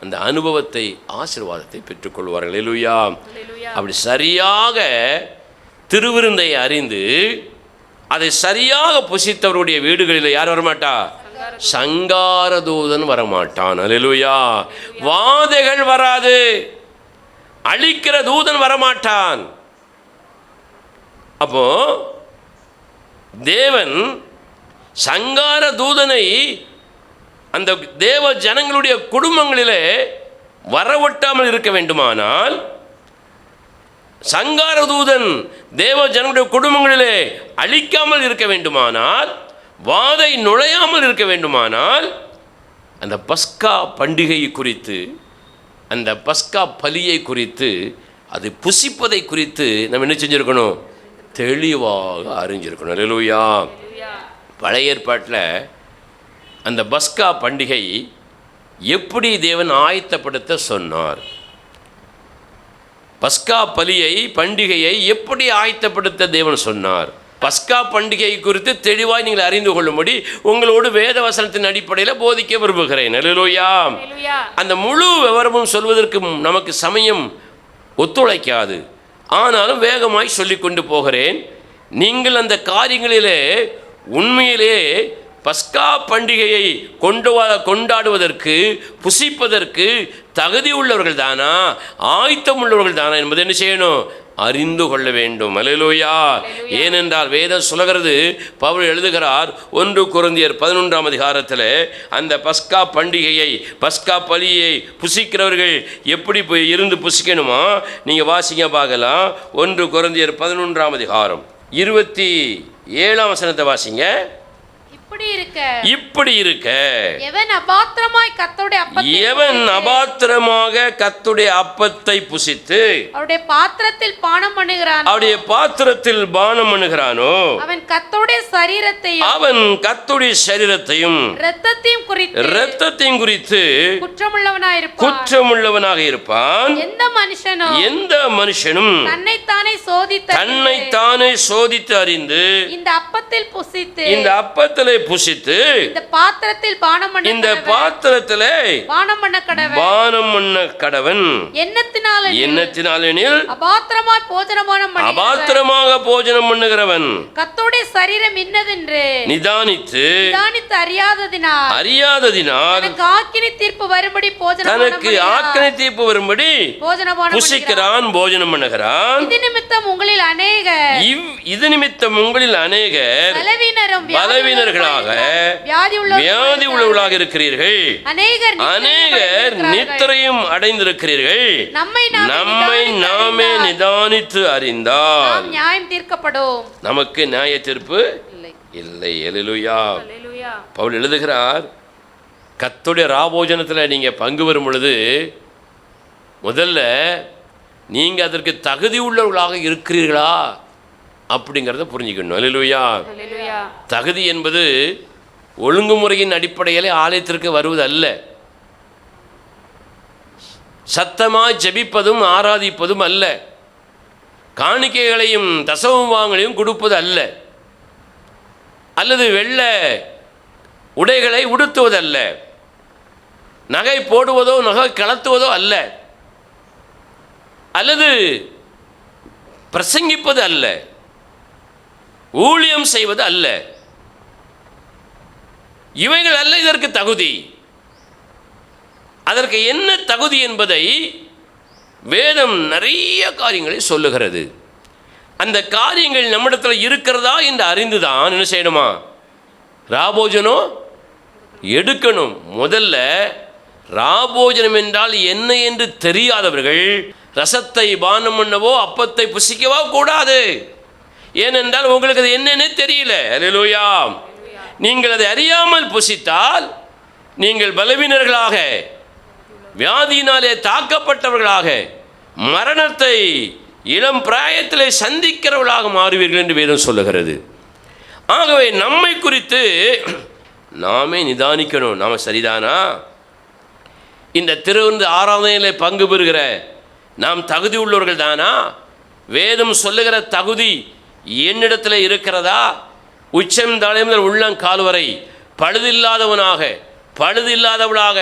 அந்த அனுபவத்தை, ஆசீர்வாதத்தை பெற்றுக்கொள்வார்கள். அல்லேலூயா. அல்லேலூயா. அப்படி சரியாக திருவிருந்தை அறிந்து அதை சரியாக புசித்தவருடைய வீடுகளில் யார் வரமாட்டா? சங்காரதூதன் வரமாட்டான். அல்லேலூயா. வாதைகள் வராது, அழிக்கிற தூதன் வரமாட்டான். அப்போ தேவன் சங்கார தூதனை அந்த தேவ ஜனங்களுடைய குடும்பங்களிலே வரவொட்டாமல் இருக்க வேண்டுமானால், சங்கார தூதன் தேவ ஜனங்களுடைய குடும்பங்களிலே அழிக்காமல் இருக்க வேண்டுமானால், வாதை நுழையாமல் இருக்க வேண்டுமானால், அந்த பஸ்கா பண்டிகை குறித்து, அந்த பஸ்கா பலியை குறித்து, அது புசிப்பதை குறித்து நம்ம என்ன செஞ்சுருக்கணும்? தெளிவாக அறிஞ்சிருக்கணும். அல்லேலூயா. அல்லேலூயா. பழைய ஏற்பாட்டில் அந்த பஸ்கா பண்டிகை எப்படி தேவன் ஆயத்தப்படுத்த சொன்னார், பஸ்கா பலியை, பண்டிகையை எப்படி ஆயத்தப்படுத்த தேவன் சொன்னார், பஸ்கா பண்டிகை குறித்து தெளிவாய் நீங்கள் அறிந்து கொள்ளும்படி உங்களோடு வேத வசனத்தின் அடிப்படையில் போதிக்க விரும்புகிறேன். அல்லேலூயா. அல்லேலூயா. அந்த முழு விவரமும் சொல்வதற்கு நமக்கு சமயம் ஒத்துழைக்காது. ஆனாலும் வேகமாய் சொல்லிக்கொண்டு போகிறேன். நீங்கள் அந்த காரியங்களிலே உண்மையிலே பஸ்கா பண்டிகையை கொண்டாடுவதற்கு, புசிப்பதற்கு தகுதி உள்ளவர்கள் தானா, ஆயத்தம் உள்ளவர்கள் தானா என்பதை என்ன செய்யணும்? அறிந்து கொள்ள வேண்டும். அல்லேலூயா. ஏனென்றால் வேதம் சொல்லுகிறது, பவுல் எழுதுகிறார் 1 கொரிந்தியர் 11ஆம் அதிகாரத்தில், அந்த பஸ்கா பண்டிகையை, பஸ்கா பலியை புசிக்கிறவர்கள் எப்படி இருந்து புசிக்கணுமா? நீங்கள் வாசிங்க பார்க்கலாம். 1 கொரிந்தியர் 11ஆம் அதிகாரம் 27ஆம் வசனத்தை வாசிங்க. இப்படி இருக்க எவன் அபாத்திரமாக கர்த்தருடைய அப்பத்தை புசித்து அவருடைய பாத்திரத்தில் பானம் பண்ணுகிறானோ அவன் கர்த்தருடைய சரீரத்தையும் இரத்தத்தையும் குறித்து குற்றமுள்ளவனாக இருப்பான். எந்த மனுஷனும் தன்னைத்தானே சோதித்து அறிந்து இந்த அப்பத்தில் புசித்து இந்த பாத்திரத்தில் பானம் பண்ண இந்த பாத்திரத்திலே பானம் பண்ண கடவன். பானம் பண்ண கடவன். எண்ணத்தினாலெனில் அபாத்திரமாய் போஜனமானம் பண்ணுகிறவன். அபாத்திரமாக போஜனம் பண்ணுகிறவன் கர்த்தருடைய சரீரம் இன்னதென்று நிதானித்து அறியாததினால் தனக்கு ஆக்கினை தீர்ப்பு வரும்படி புசிக்கிறான், போஜனம் பண்ணுகிறான். இது நிமித்தம் உங்களில் அநேகர் பலவீனர்களாக வியாதி உள்ளவர்களாக இருக்கிறீர்கள். அநேகர் நித்திரையும் அடைந்திருக்கிறீர்கள். நம்மை நாமே நிதானித்து அறிந்தால் நியாயம் தீர்க்கப்படும். நமக்கு நியாய தீர்ப்பு இல்லை. அல்லேலூயா. பவுல் எழுதுகிறார், கர்த்தருடைய ராபோஜனத்தில் நீங்கள் பங்கு வரும் பொழுது முதல்ல நீங்கள் அதற்கு தகுதி உள்ளவர்களாக இருக்கிறீர்களா அப்படிங்கிறத புரிஞ்சுக்கணும். அல்லேலூயா. தகுதி என்பது ஒழுங்குமுறையின் அடிப்படையில் ஆலயத்திற்கு வருவது அல்ல. சத்தமாக ஜெபிப்பதும் ஆராதிப்பதும் அல்ல. காணிக்கைகளையும் தசமபாகங்களையும் கொடுப்பது அல்ல. அல்லது வெள்ளை உடைகளை உடுத்துவதல்ல. நகை போடுவதோ நகை கலத்துவதோ அல்ல. அல்லது பிரசங்கிப்பது அல்ல. ஊழியம் செய்வது அல்ல. இவைகள் அல்ல இதற்கு தகுதி. அதற்கு என்ன தகுதி என்பதை வேதம் நிறைய காரியங்களை சொல்லுகிறது. அந்த காரியங்கள் நம்மிடத்தில் இருக்கிறதா என்று அறிந்துதான் என்ன செய்யணுமா? ராபோஜனம் எடுக்கணும். முதல்ல ராபோஜனம் என்றால் என்ன என்று தெரியாதவர்கள் ரசத்தை பானம் பண்ணவோ அப்பத்தை புசிக்கவோ கூடாது. ஏனென்றால் உங்களுக்கு அது என்னன்னு தெரியல. அல்லேலூயா. நீங்கள் அதை அறியாமல் புசித்தால் நீங்கள் பலவீனர்களாக, வியாதியினாலே தாக்கப்பட்டவர்களாக, மரணத்தை இளம் பிராயத்திலே சந்திக்கிறவர்களாக மாறுவீர்கள் என்று வேதம் சொல்லுகிறது. ஆகவே நம்மை குறித்து நாமே நிதானிக்கணும். நாம் சரிதானா? இந்த திருவிருந்து ஆராதனையில் பங்கு பெறுகிற நாம் தகுதி உள்ளவர்கள் தானா? வேதம் சொல்லுகிற தகுதி என்னிடத்தில் இருக்கிறதா? உச்சம் தலைமுதல் உள்ளங்கால் வரை பழுதில்லாதவனாக பழுதில்லாதவளாக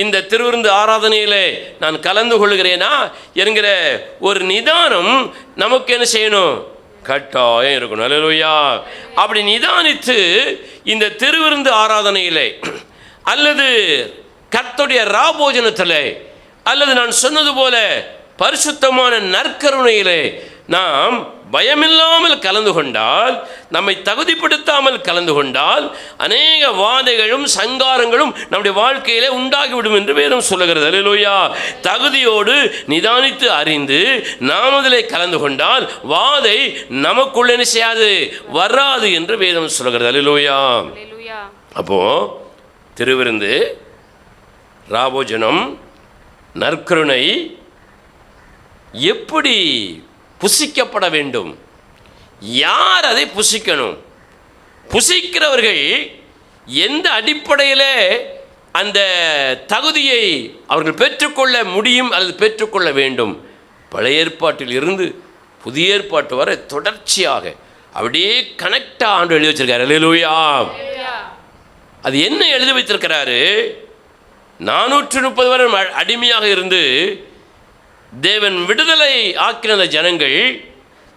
இந்த திருவிருந்து ஆராதனையிலே நான் கலந்து கொள்கிறேனா என்கிற ஒரு நிதானம் நமக்கு என்ன செய்யணும்? கட்டாயம் இருக்கணும். அல்லேலூயா. அப்படி நிதானித்து இந்த திருவிருந்து ஆராதனையிலே அல்லது கர்த்தருடைய ராபோஜனத்தில் அல்லது நான் சொன்னது போல பரிசுத்தமான நற்கருணையிலே நாம் பயமில்லாமல் கலந்து கொண்டால், நம்மை தகுதிப்படுத்தாமல் கலந்து கொண்டால் அநேக வாதைகளும் சங்காரங்களும் நம்முடைய வாழ்க்கையிலே உண்டாகிவிடும் என்று வேதம் சொல்லுகிறது. அல்லேலூயா. தகுதியோடு நிதானித்து அறிந்து நாம் அதிலே கலந்து கொண்டால் வாதை நமக்குள்ள என்ன செய்யாது? வராது என்று வேதம் சொல்லுகிறது. அல்லேலூயா. அப்போ திருவிருந்து, ராபோஜனம், நற்கருணை எப்படி புசிக்கப்பட வேண்டும்? யார் அதை புசிக்கணும்? புசிக்கிறவர்கள் எந்த அடிப்படையில் அந்த தகுதியை அவர்கள் பெற்றுக்கொள்ள முடியும் அல்லது பெற்றுக்கொள்ள வேண்டும்? பழைய ஏற்பாட்டில் இருந்து புதிய ஏற்பாட்டு வரை தொடர்ச்சியாக அப்படியே கனெக்டாக ஆண்டு எழுதி வச்சிருக்காரு. அல்லேலூயா. அது என்ன எழுதி வைத்திருக்கிறாரு? 430 வருடம் அடிமையாக இருந்து தேவன் விடுதலை ஆக்கின அந்த ஜனங்கள்,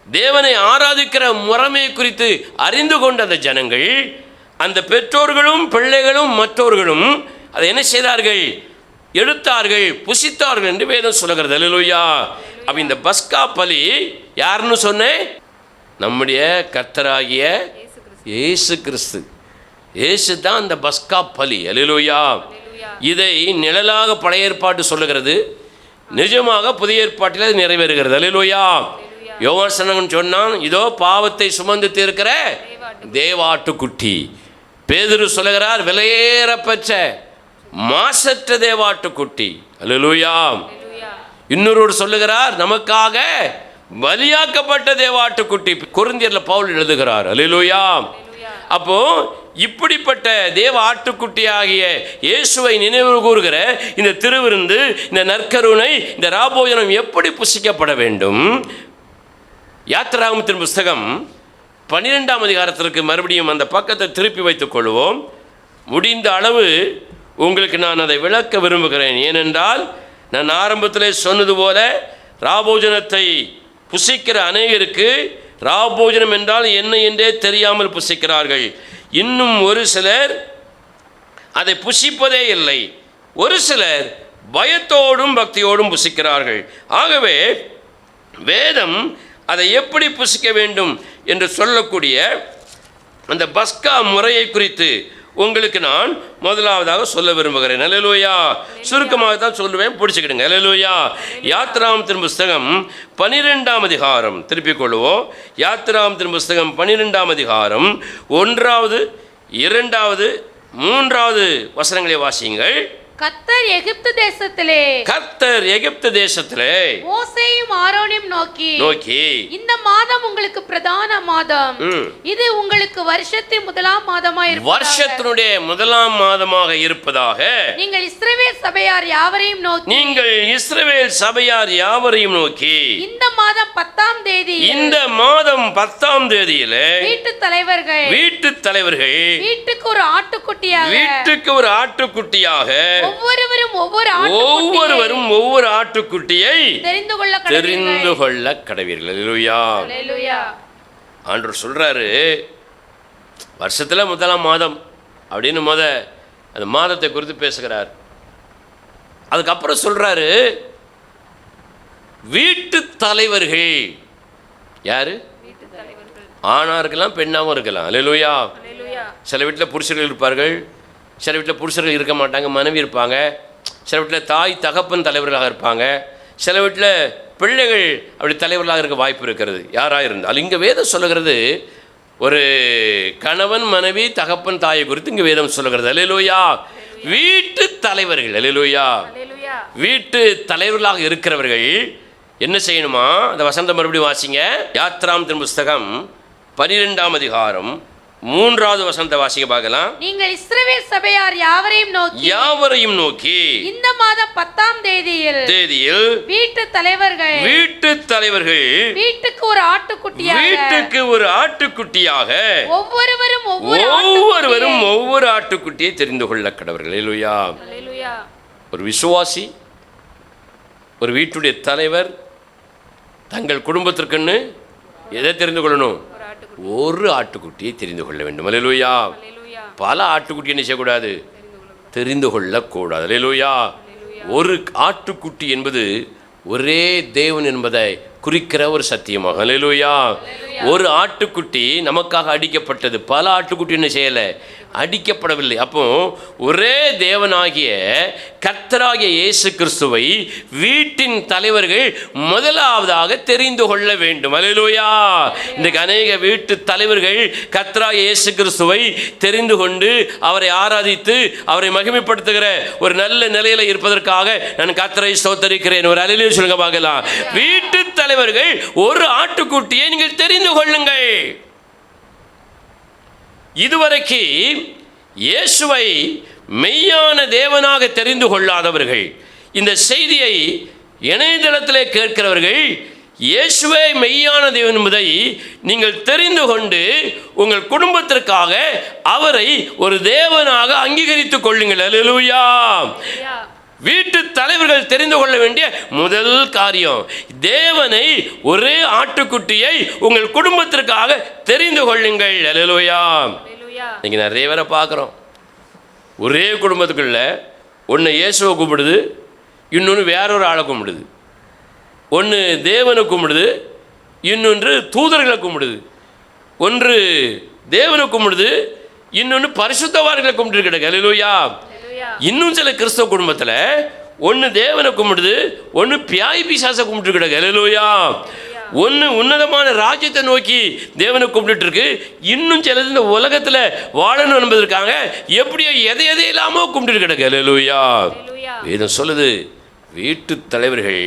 தேவனை ஆராதிக்கிற முறைமை குறித்து அறிந்து கொண்ட அந்த ஜனங்கள், அந்த பெற்றோர்களும் பிள்ளைகளும் மற்றவர்களும் அதை என்ன செய்தார்கள்? எடுத்தார்கள், புசித்தார்கள் என்று வேதம் சொல்லுகிறது. அல்லேலூயா. அப்போ இந்த பஸ்கா பலி யாருன்னு சொன்னேன்? நம்முடைய கர்த்தராகிய இயேசு கிறிஸ்து. இயேசு தான் அந்த பஸ்கா பலி. அல்லேலூயா. இதை நிழலாக பழைய ஏற்பாட்டு சொல்லுகிறது, நிஜமாக புதிய ஏற்பாட்டில் அது நிறைவேறுகிறது. அல்லேலூயா. யோவான் சொன்னான், இதோ பாவத்தை சுமந்து தீர்க்கிற தேவாட்டுக்குட்டி. பேதுரு சொல்லுகிறார், விலையேறப்பெற்ற மாசற்ற தேவாட்டுக்குட்டி. அல்லேலூயா. இன்னொருவர் சொல்லுகிறார், நமக்காக பலியாக்கப்பட்ட தேவாட்டுக்குட்டி. கொரிந்தியர்ல பவுல் எழுதுகிறார். அல்லேலூயா. அப்போ இப்படிப்பட்ட தேவ ஆட்டுக்குட்டியாகிய இயேசுவை நினைவு கூறுகிற இந்த திருவிருந்து, இந்த நற்கருணை, இந்த ராபோஜனம் எப்படி புசிக்கப்பட வேண்டும்? யாத்திராகமத்தின் புஸ்தகம் 12ஆம் அதிகாரத்திற்கு மறுபடியும் அந்த பக்கத்தை திருப்பி வைத்துக் கொள்வோம். முடிந்த அளவு உங்களுக்கு நான் அதை விளக்க விரும்புகிறேன். ஏனென்றால் நான் ஆரம்பத்திலே சொன்னது போல ராபோஜனத்தை புசிக்கிற அநேகருக்கு ராபோஜனம் என்றால் என்ன என்றே தெரியாமல் புசிக்கிறார்கள். இன்னும் ஒரு சிலர் அதை புசிப்பதே இல்லை. ஒரு சிலர் பயத்தோடும் பக்தியோடும் புசிக்கிறார்கள். ஆகவே வேதம் அதை எப்படி புசிக்க வேண்டும் என்று சொல்லக்கூடிய அந்த பஸ்கா முறையை குறித்து உங்களுக்கு நான் முதலாவதாக சொல்ல விரும்புகிறேன். அல்லேலூயா. சுருக்கமாக தான் சொல்லுவேன், பிடிச்சிக்கிடுங்க. அல்லேலூயா. யாத்திராகமத்தின் புஸ்தகம் 12ஆம் அதிகாரம் திருப்பிக் கொள்வோம். யாத்திராகமத்தின் புஸ்தகம் 12ஆம் அதிகாரம் 1வது 2வது 3வது வசனங்களை வாசியுங்கள். கர்த்தர் எகிப்து தேசத்திலே மோசேயும் ஆரோனையும் நோக்கி இந்த மாதம் உங்களுக்கு பிரதான மாதம், இது உங்களுக்கு வருஷத்தின் முதலாம் மாதமாக இருப்பதாக, வருஷத்தினுடைய முதலாம் மாதமாக இருப்பதாக நீங்கள் இஸ்ரவேல் சபையார் யாவரையும் நோக்கி இந்த மாதம் 10ஆம் தேதி, இந்த மாதம் 10ஆம் தேதியிலே வீட்டுத் தலைவர்கள் வீட்டுக்கு ஒரு ஆட்டுக்குட்டியாக ஒவ்வொருவரும் ஒவ்வொரு ஆட்டுக்குட்டியை தெரிந்து கொள்ள கடவீர்கள். அல்லேலூயா. ஆண்டவர் சொல்றாரு, வருஷத்துல முதலாம் மாதம் அப்படின்னு அந்த மாதத்தை குறித்து பேசுகிறார். அதுக்கப்புறம் சொல்றாரு, வீட்டு தலைவர்கள் யாரு? ஆணா இருக்கலாம், பெண்ணாவும் இருக்கலாம். அல்லேலூயா. சில வீட்டில் புருஷர்கள் இருப்பார்கள், சில வீட்டில் புருஷர்கள் இருக்க மாட்டாங்க, மனைவி இருப்பாங்க. சில வீட்டில் தாய் தகப்பன் தலைவர்களாக இருப்பாங்க. சில வீட்டில் பிள்ளைகள் அப்படி தலைவர்களாக இருக்க வாய்ப்பு இருக்கிறது. யாராக இருந்தால் இங்கே வேதம் சொல்லுகிறது, ஒரு கணவன் மனைவி தகப்பன் தாயை குறித்து இங்கே வேதம் சொல்லுகிறது. அல்லேலூயா. வீட்டு தலைவர்கள், அல்லேலூயா, வீட்டு தலைவர்களாக இருக்கிறவர்கள் என்ன செய்யணுமா? அந்த வசந்தம் மறுபடியும் வாசிங்க. யாத்திராகமத்தின் புஸ்தகம் 12ஆம் அதிகாரம் 3வது வசனத்தை வாசிக்க பார்க்கலாம். நீங்கள் இஸ்ரவேல் சபையார் யாவரையும் நோக்கி இந்த மாதம் 10ஆம் தேதியில் வீட்டு தலைவர்கள் வீட்டுக்கு ஒரு ஆட்டுக்குட்டியாக ஒவ்வொருவரும் ஒவ்வொரு ஆட்டுக்குட்டியை தெரிந்து கொள்ள கடவர்கள். அல்லேலூயா. ஒரு விசுவாசி, ஒரு வீட்டுடைய தலைவர் தங்கள் குடும்பத்திற்குன்னு எதை தெரிந்து கொள்ளணும்? ஒரு ஆட்டுக்குட்டியை தெரிந்து கொள்ள வேண்டும். அல்லேலூயா. பல ஆட்டுக்குட்டி என்ன செய்யக்கூடாது? தெரிந்து கொள்ளக்கூடாது. அல்லேலூயா. ஒரு ஆட்டுக்குட்டி என்பது ஒரே தேவன் என்பதை குறிக்கிற ஒரு சத்தியமாக. அல்லேலூயா. ஒரு ஆட்டுக்குட்டி நமக்காக அடிக்கப்பட்டது. பல ஆட்டுக்குட்டி என்ன செய்யலை? அடிக்கப்படவில்லை. அப்போ ஒரே தேவனாகிய கர்த்தராகிய இயேசு கிறிஸ்துவை வீட்டின் தலைவர்கள் முதலாவதாக தெரிந்து கொள்ள வேண்டும். அல்லேலூயா. இன்றைக்கு அநேக வீட்டு தலைவர்கள் கர்த்தராகிய இயேசு கிறிஸ்துவை தெரிந்து கொண்டு அவரை ஆராதித்து அவரை மகிமைப்படுத்துகிற ஒரு நல்ல நிலையில இருப்பதற்காக நான் கர்த்தரை ஸ்தோத்தரிக்கிறேன். ஒரு அல்லேலூயா சொல்லுங்க பார்க்கலாம். வீட்டு தலைவர்கள் ஒரு ஆட்டுக்குட்டியை நீங்கள் தெரிந்து கொள்ளுங்கள். இதுவரைக்கு இயேசுவை மெய்யான தேவனாக தெரிந்து கொள்ளாதவர்கள், இந்த செய்தியை இணையதளத்திலே கேட்கிறவர்கள், இயேசுவே மெய்யான தேவன் என்பதை நீங்கள் தெரிந்து கொண்டு உங்கள் குடும்பத்திற்காக அவரை ஒரு தேவனாக அங்கீகரித்துக் கொள்ளுங்கள். அல்லேலூயா. வீட்டு தலைவர்கள் தெரிந்து கொள்ள வேண்டிய முதல் காரியம், தேவனை ஒரே ஆட்டுக்குட்டியை உங்கள் குடும்பத்திற்காக தெரிந்து கொள்ளுங்கள். அல்லேலூயா. நீங்க நிறைய பேரை பார்க்குறோம், ஒரே குடும்பத்துக்குள்ள ஒன்று இயேசுவை கும்பிடுது, இன்னொன்று வேறொரு ஆளை கும்பிடுது. ஒன்று தேவனை கும்பிடுது, இன்னொன்று தூதர்களை கும்பிடுது. ஒன்று தேவனை கும்பிடுது, இன்னொன்று பரிசுத்தவான்களை கும்பிட்டு கிடக்கு. அல்லேலூயா. இன்னும் சில கிறிஸ்தவ குடும்பத்தில் ஒன்று தேவனை கும்பிடுது, ஒன்று பியாய் பிசாசை கும்பிட்டு கிடக்கு. அல்லேலூயா. ஒன்று உன்னதமான ராஜ்யத்தை நோக்கி தேவனை கும்பிட்டு இருக்கு, இன்னும் சிலது இந்த உலகத்தில் வாழணும் என்பதற்காக எப்படியோ எதை இல்லாமோ கும்பிட்டு கிடக்கு. அல்லேலூயா. வேதம் சொல்லுது, வீட்டு தலைவர்கள்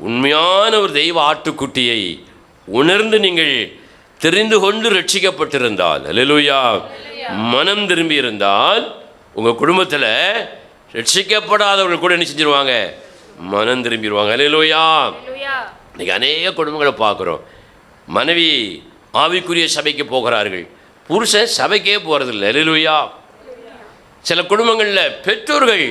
உண்மையான ஒரு தெய்வ ஆட்டுக்குட்டியை உணர்ந்து நீங்கள் தெரிந்து கொண்டு ரட்சிக்கப்பட்டிருந்தால், அல்லேலூயா, மனம் திரும்பி இருந்தால், உங்கள் குடும்பத்தில் ரட்சிக்கப்படாதவர்கள் கூட என்ன செஞ்சிருவாங்க? மனம் திரும்பிடுவாங்க. அல்லேலூயா. இன்னைக்கு அநேக குடும்பங்களை பார்க்குறோம், மனைவி ஆவிக்குரிய சபைக்கு போகிறார்கள். புருஷன் சபைக்கே போகிறதில்லை. அல்லேலூயா. சில குடும்பங்களில் பெற்றோர்கள்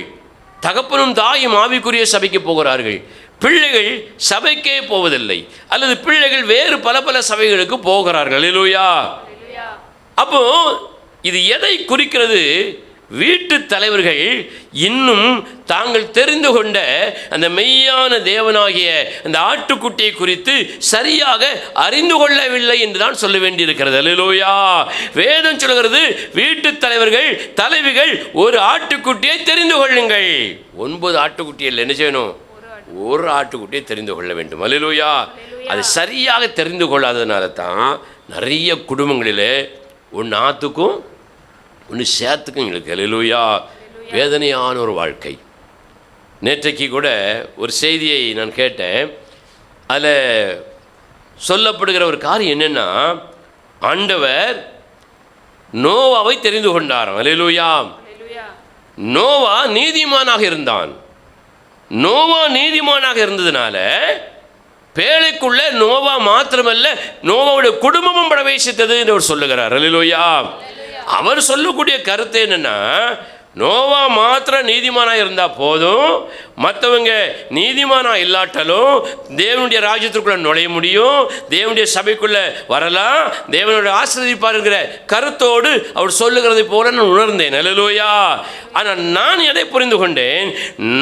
தகப்பனும் தாயும் ஆவிக்குரிய சபைக்கு போகிறார்கள், பிள்ளைகள் சபைக்கே போவதில்லை, அல்லது பிள்ளைகள் வேறு பல பல சபைகளுக்கு போகிறார்கள். அல்லேலூயா. அப்போ இது எதை குறிக்கிறது? வீட்டு தலைவர்கள் இன்னும் தாங்கள் தெரிந்து கொண்ட அந்த மெய்யான தேவனாகிய அந்த ஆட்டுக்குட்டியை குறித்து சரியாக அறிந்து கொள்ளவில்லை என்றுதான் சொல்ல வேண்டியிருக்கிறது. அல்லேலூயா. வேதம் சொல்கிறது, வீட்டு தலைவர்கள் தலைவிகள் ஒரு ஆட்டுக்குட்டியை தெரிந்து கொள்ளுங்கள். 9 ஆட்டுக்குட்டியில் என்ன செய்யணும்? ஒரு ஆட்டுக்குட்டியை தெரிந்து கொள்ள வேண்டும். அல்லேலூயா. அது சரியாக தெரிந்து கொள்ளாததுனால தான் நிறைய குடும்பங்களில் ஒன்று ஆத்துக்கும் ஒன்று சேத்துக்கும் எங்களுக்கு. அல்லேலூயா. வேதனையான ஒரு வாழ்க்கை. நேற்றைக்கு கூட ஒரு செய்தியை நான் கேட்டேன். அதில் சொல்லப்படுகிற ஒரு காரியம் என்னென்னா, ஆண்டவர் நோவாவை தெரிந்து கொண்டாராம். அல்லேலூயா. நோவா நீதிமானாக இருந்தான். நோவா நீதிமானாக இருந்ததுனால பேழைக்குள்ள நோவா மாத்திரமல்ல, நோவாவுடைய குடும்பமும் பிரவேசித்தது என்று அவர் சொல்லுகிறார். அல்லேலூயா. அவர் சொல்லக்கூடிய கருத்து என்னன்னா, நோவா மாத்திரம் நீதிமானாக இருந்தால் போதும், மற்றவங்க நீதிமானாக இல்லாட்டாலும் தேவனுடைய ராஜ்யத்திற்குள்ளே நுழைய முடியும், தேவனுடைய சபைக்குள்ளே வரலாம், தேவனுடைய ஆசீர்வதிப்பாருங்கிற கருத்தோடு அவர் சொல்லுகிறதை போல நான் உணர்ந்தேன். அல்லேலூயா. ஆனால் நான் எதை புரிந்து கொண்டேன்?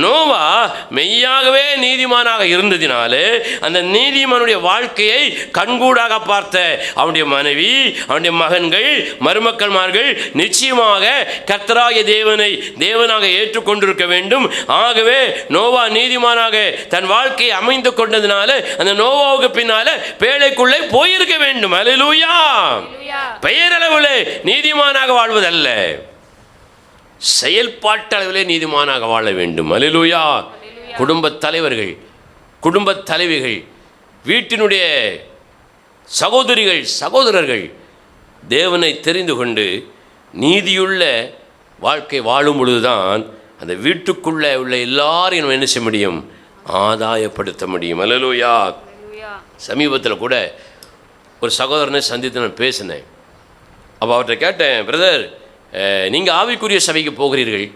நோவா மெய்யாகவே நீதிமானாக இருந்ததினாலே அந்த நீதிமானுடைய வாழ்க்கையை கண்கூடாக பார்த்த அவனுடைய மனைவி, அவனுடைய மகன்கள், மருமக்கள்மார்கள் நிச்சயமாக கர்த்தராகிய தேவனாக ஏற்றுக்கொண்டிருக்க வேண்டும். ஆகவே நோவா நீதிமானாக தன் வாழ்க்கையை அமைந்து கொண்டதினால அந்த நோவாவுக்கு பின்னால பேழைக்குள்ளே போயிருக்க வேண்டும். அல்லேலூயா. பெயரளவில் நீதிமானாக வாழ்வதல்ல, செயல்பாட்டளவிலே நீதிமானாக வாழ வேண்டும். அல்லேலூயா. குடும்பத் தலைவர்கள், குடும்பத் தலைவிகள், வீட்டினுடைய சகோதரிகள், சகோதரர்கள் தேவனை தெரிந்து கொண்டு நீதியுள்ள வாழ்க்கை வாழும் பொழுதுதான் அந்த வீட்டுக்குள்ளே உள்ள எல்லாரையும் என்ன செய்ய முடியும்? ஆதாயப்படுத்த முடியும். அல்லேலூயா. சமீபத்தில் கூட ஒரு சகோதரனை சந்தித்து நான் பேசினேன். அப்போ அவர்கிட்ட கேட்டேன், பிரதர், நீங்கள் ஆவிக்குரிய சபைக்கு போகிறீர்கள்,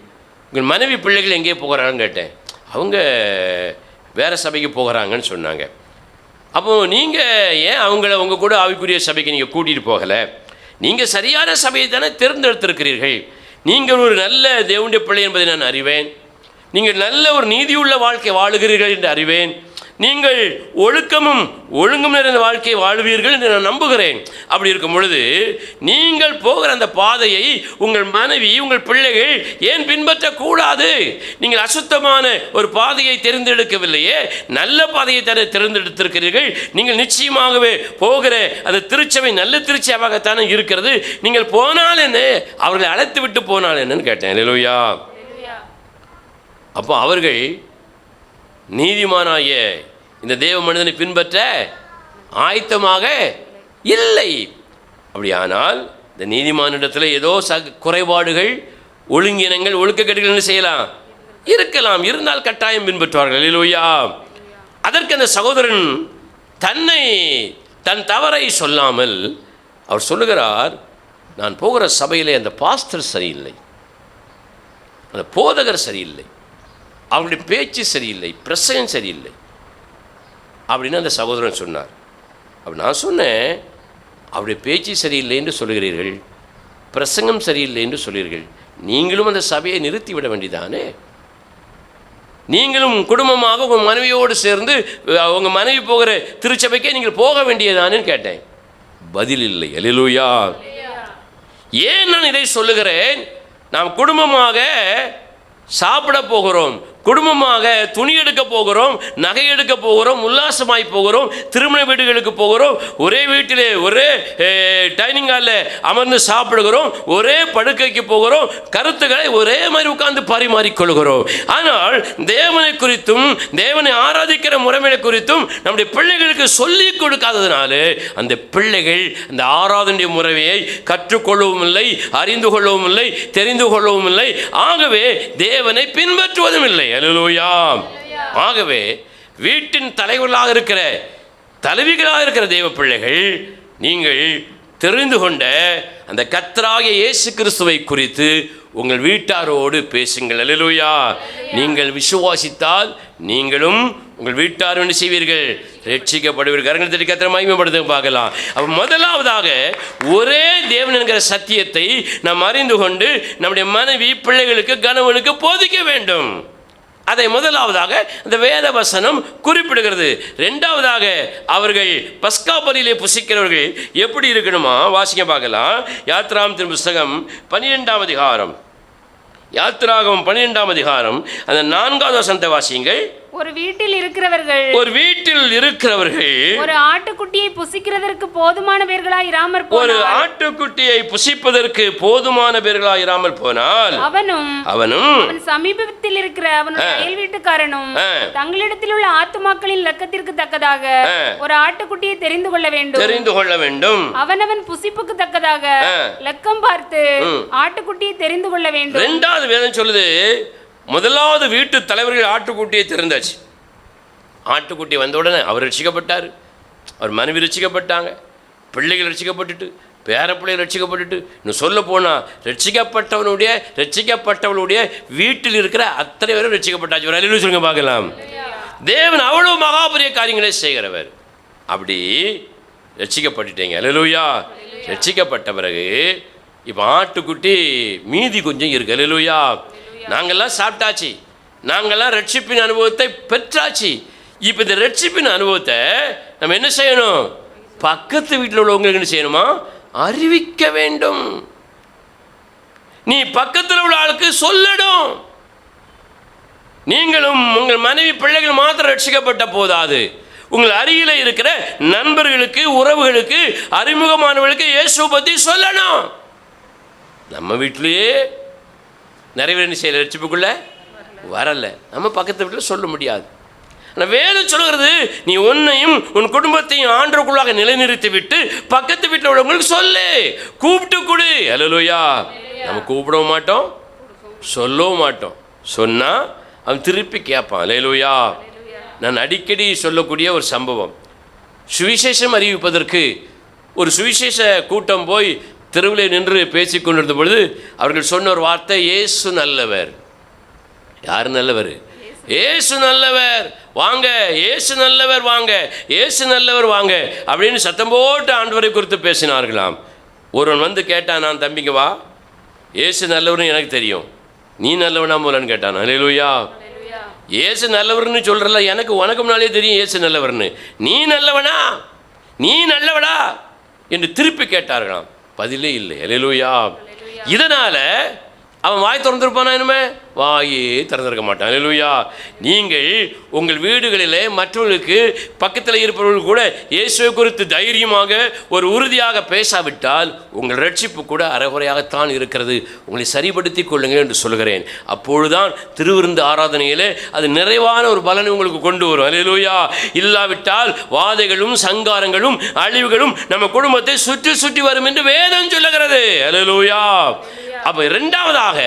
உங்கள் மனைவி பிள்ளைகள் எங்கே போகிறாங்கன்னு கேட்டேன். அவங்க வேறு சபைக்கு போகிறாங்கன்னு சொன்னாங்க. அப்போது நீங்கள் ஏன் அவங்கள உங்கள் கூட ஆவிக்குரிய சபைக்கு நீங்கள் கூட்டிகிட்டு போகலை? நீங்கள் சரியான சபையை தானே தேர்ந்தெடுத்திருக்கிறீர்கள். நீங்கள் ஒரு நல்ல தேவனுடைய பிள்ளை என்பதை நான் அறிவேன். நீங்கள் நல்ல ஒரு நீதியுள்ள வாழ்க்கை வாழுகிறீர்கள் என்று அறிவேன். நீங்கள் ஒழுக்கமும் ஒழுங்கும் நிறைந்த வாழ்க்கையை வாழ்வீர்கள் என்று நான் நம்புகிறேன். அப்படி இருக்கும் பொழுது நீங்கள் போகிற அந்த பாதையை உங்கள் மனைவி, உங்கள் பிள்ளைகள் ஏன் பின்பற்றக்கூடாது? நீங்கள் அசுத்தமான ஒரு பாதையை தேர்ந்தெடுக்கவில்லையே, நல்ல பாதையை தானே தேர்ந்தெடுத்திருக்கிறீர்கள். நீங்கள் நிச்சயமாகவே போகிற அந்த திருச்சபை நல்ல திருச்சபையாகத்தானே இருக்கிறது. நீங்கள் போனால் என்ன, அவர்களை அழைத்து விட்டு போனால் என்னன்னு கேட்டேன். அல்லேலூயா. அப்போ அவர்கள் நீதிமானாகிய இந்த தேவ மனிதனை பின்பற்ற ஆயத்தமாக இல்லை. அப்படியானால் இந்த நீதிமானிடத்தில் ஏதோ குறைபாடுகள், ஒழுங்கினங்கள், ஒழுக்கக்கேடுகள் செய்யலாம், இருக்கலாம். இருந்தால் கட்டாயம் பின்பற்றுவார்கள். அல்லேலூயா. அதற்கு அந்த சகோதரன் தன் தவறை சொல்லாமல் அவர் சொல்லுகிறார், நான் போகிற சபையிலே அந்த பாஸ்டர் சரியில்லை, அந்த போதகர் சரியில்லை, அவருடைய பேச்சு சரியில்லை, பிரசங்கம் சரியில்லை அப்படின்னு அந்த சகோதரன் சொன்னார். அப்போ நான் சொன்னேன், அவருடைய பேச்சு சரியில்லை என்று சொல்கிறீர்கள், பிரசங்கம் சரியில்லை என்று சொல்கிறீர்கள், நீங்களும் அந்த சபையை நிறுத்திவிட வேண்டியதானே? நீங்களும் குடும்பமாக உங்கள் மனைவியோடு சேர்ந்து உங்கள் மனைவி போகிற திருச்சபைக்கே நீங்கள் போக வேண்டியதானேன்னு கேட்டேன். பதில் இல்லை. அல்லேலூயா. ஏன் நான் இதை சொல்லுகிறேன்? நாம் குடும்பமாக சாப்பிட போகிறோம், குடும்பமாக துணி எடுக்க போகிறோம், நகை எடுக்க போகிறோம், உல்லாசமாய் போகிறோம், திருமண வீடுகளுக்கு போகிறோம், ஒரே வீட்டிலே ஒரே டைனிங் ஹாலில் அமர்ந்து சாப்பிடுகிறோம், ஒரே படுக்கைக்கு போகிறோம், கருத்துக்களை ஒரே மாதிரி உட்கார்ந்து பரிமாறிக்கொள்கிறோம். ஆனால் தேவனை குறித்தும் தேவனை ஆராதிக்கிற முறைமையை குறித்தும் நம்முடைய பிள்ளைகளுக்கு சொல்லிக் கொடுக்காததுனால அந்த பிள்ளைகள் அந்த ஆராதனை முறைமையை கற்றுக்கொள்ளவும் இல்லை, அறிந்து கொள்ளவும் இல்லை, தெரிந்து கொள்ளவும் இல்லை. ஆகவே தேவனை பின்பற்றுவதும் இல்லை. அல்லேலூயா. ஆகவே வீட்டின் தலைவர்களாக இருக்கிற தலைவிகளாக இருக்கிற தேவ பிள்ளைகள் நீங்கள் தெரிந்து கொண்ட அந்த கர்த்தராகிய இயேசு கிறிஸ்துவை குறித்து உங்கள் வீட்டாரோடு பேசுங்கள். அல்லேலூயா. நீங்கள் விசுவாசித்தால் நீங்களும் உங்கள் வீட்டாரும் என்ன செய்வீர்கள்? ரட்சிக்கப்படுவீர்கள். கரங்களை தட்டி கர்த்தரை மகிமைப்படுத்த பார்க்கலாம். அப்போ முதலாவதாக ஒரே தேவன் என்கிற சத்தியத்தை நாம் அறிந்து கொண்டு நம்முடைய மனைவி, பிள்ளைகளுக்கு, கணவனுக்கு போதிக்க வேண்டும். அதை முதலாவதாக இந்த வேத வசனம் குறிப்பிடுகிறது. ரெண்டாவதாக அவர்கள் பஸ்கா பலியிலே புசிக்கிறவர்கள் எப்படி இருக்கணுமா? வாசிக்க பார்க்கலாம். யாத்ராகமத்தின் புஸ்தகம் 12ஆம் அதிகாரம், யாத்ராகமம் 12ஆம் அதிகாரம் அந்த 4வது வசனத்தை வாசியுங்கள். ஒரு வீட்டில் இருக்கிறவர்கள் ஒரு ஆட்டுக்குட்டியை புசிக்கிறதற்கு போதுமான பேர்களாய் இராமற் போனால், ஒரு ஆட்டுக்குட்டியை புசிப்பதற்கு போதுமான பேர்களாய் இராமல் போனால் அவனும் அவன் சமீபத்தில் இருக்கிற அவனுடைய அயல் வீட்டுக்காரனும் தங்களிடத்தில் உள்ள ஆத்துமாக்களின் லக்கத்திற்கு தக்கதாக ஒரு ஆட்டுக்குட்டியை தெரிந்து கொள்ள வேண்டும். அவனவன் புசிப்புக்கு தக்கதாக லக்கம் பார்த்து ஆட்டுக்குட்டியை தெரிந்து கொள்ள வேண்டும். இரண்டாவது வேதம் சொல்லுது, முதலாவது வீட்டு தலைவர்கள் ஆட்டுக்குட்டியை தெரிந்தாச்சு. ஆட்டுக்குட்டி வந்த உடனே அவர் ரட்சிக்கப்பட்டார், அவர் மனைவி ரட்சிக்கப்பட்டாங்க, பிள்ளைகள் ரட்சிக்கப்பட்டுட்டு, பேரப்பிள்ளைகள் ரட்சிக்கப்பட்டுட்டு, இன்னும் சொல்ல போனால் ரட்சிக்கப்பட்டவனுடைய வீட்டில் இருக்கிற அத்தனை பேரும் ரட்சிக்கப்பட்டாச்சு. ஒரு அல்லேலூயா சொல்லுங்க பார்க்கலாம். தேவன் அவ்வளவு மகாபரிய காரியங்களை செய்கிறவர். அப்படி ரட்சிக்கப்பட்டுட்டீங்க. அல்லேலூயா. ரட்சிக்கப்பட்ட பிறகு இப்போ ஆட்டுக்குட்டி மீதி கொஞ்சம் இருக்கு. அல்லேலூயா. நாங்கள்லாம் சாப்பிட்டாச்சு, நாங்கள்லாம் ரட்சிப்பின் அனுபவத்தை பெற்றாச்சு. இப்போ இந்த ரட்சிப்பின் அனுபவத்தை நம்ம என்ன செய்யணும்? பக்கத்து வீட்டில் உள்ளவங்களுக்கு என்ன செய்யணுமா? அறிவிக்க வேண்டும். நீ பக்கத்தில் உள்ள ஆளுக்கு சொல்லணும். நீங்களும் உங்கள் மனைவி, பிள்ளைகள் மாத்திரம் ரட்சிக்கப்பட்ட போதாது, உங்கள் அருகில் இருக்கிற நண்பர்களுக்கு, உறவுகளுக்கு, அறிமுகமானவர்களுக்கு இயேசுவை பற்றி சொல்லணும். நம்ம வீட்டிலேயே நிறைய பேர் என்ன செய்யல, ரட்சிப்புக்குள்ள வரல, நம்ம பக்கத்து வீட்டில் சொல்ல முடியாது. ஆனால் வேதம் சொல்கிறது, நீ உன்னையும் உன் குடும்பத்தையும் ஆண்டவருக்குள்ளாக நிலைநிறுத்தி விட்டு பக்கத்து வீட்டில் உள்ளவங்களுக்கு சொல்லு, கூப்பிட்டு கொடு. அல்லேலூயா. நம்ம கூப்பிடவும் மாட்டோம், சொல்லவும் மாட்டோம். சொன்னால் அவன் திருப்பி கேட்பான். அல்லேலூயா. நான் அடிக்கடி சொல்லக்கூடிய ஒரு சம்பவம், சுவிசேஷம் அறிவிப்பதற்கு ஒரு சுவிசேஷ கூட்டம் போய் தெருவில் நின்று பேசி கொண்டிருந்த பொழுது அவர்கள் சொன்ன ஒரு வார்த்தை, இயேசு நல்லவர். யார் நல்லவர்? இயேசு நல்லவர், வாங்க, இயேசு நல்லவர், வாங்க, இயேசு நல்லவர், வாங்க அப்படின்னு சத்தம் போட்டு ஆண்டவரை குறித்து பேசினார்களாம். ஒருவன் வந்து கேட்டான், நான் தம்பிங்க வா, இயேசு நல்லவர்னு எனக்கு தெரியும், நீ நல்லவனா மூலன்னு கேட்டான். அல்லேலூயா. இயேசு நல்லவர்னு சொல்கிறல, எனக்கு உனக்கு முன்னாலே தெரியும் இயேசு நல்லவர்னு, நீ நல்லவனா, நீ நல்லவடா என்று திருப்பி கேட்டார்களாம். பதிலே இல்லை. அல்லேலூயா. இதனால் அவன் வாய் திறந்திருப்பானா? இனிமே வாயே திறந்திருக்க மாட்டான். அல்லேலூயா. நீங்கள் உங்கள் வீடுகளிலே மற்றவர்களுக்கு பக்கத்தில் இருப்பவர்கள் கூட இயேசுவை குறித்து தைரியமாக ஒரு உறுதியாக பேசாவிட்டால் உங்கள் ரட்சிப்பு கூட அரைகுறையாகத்தான் இருக்கிறது. உங்களை சரிப்படுத்தி கொள்ளுங்கள் என்று சொல்கிறேன். அப்பொழுதுதான் திருவிருந்து ஆராதனையிலே அது நிறைவான ஒரு பலனை உங்களுக்கு கொண்டு வரும். அல்லேலூயா. இல்லாவிட்டால் வாதைகளும் சங்காரங்களும் அழிவுகளும் நம்ம குடும்பத்தை சுற்றி சுற்றி வரும் என்று வேதம் சொல்லுகிறது. அல்லேலூயா. அப்போ இரண்டாவதாக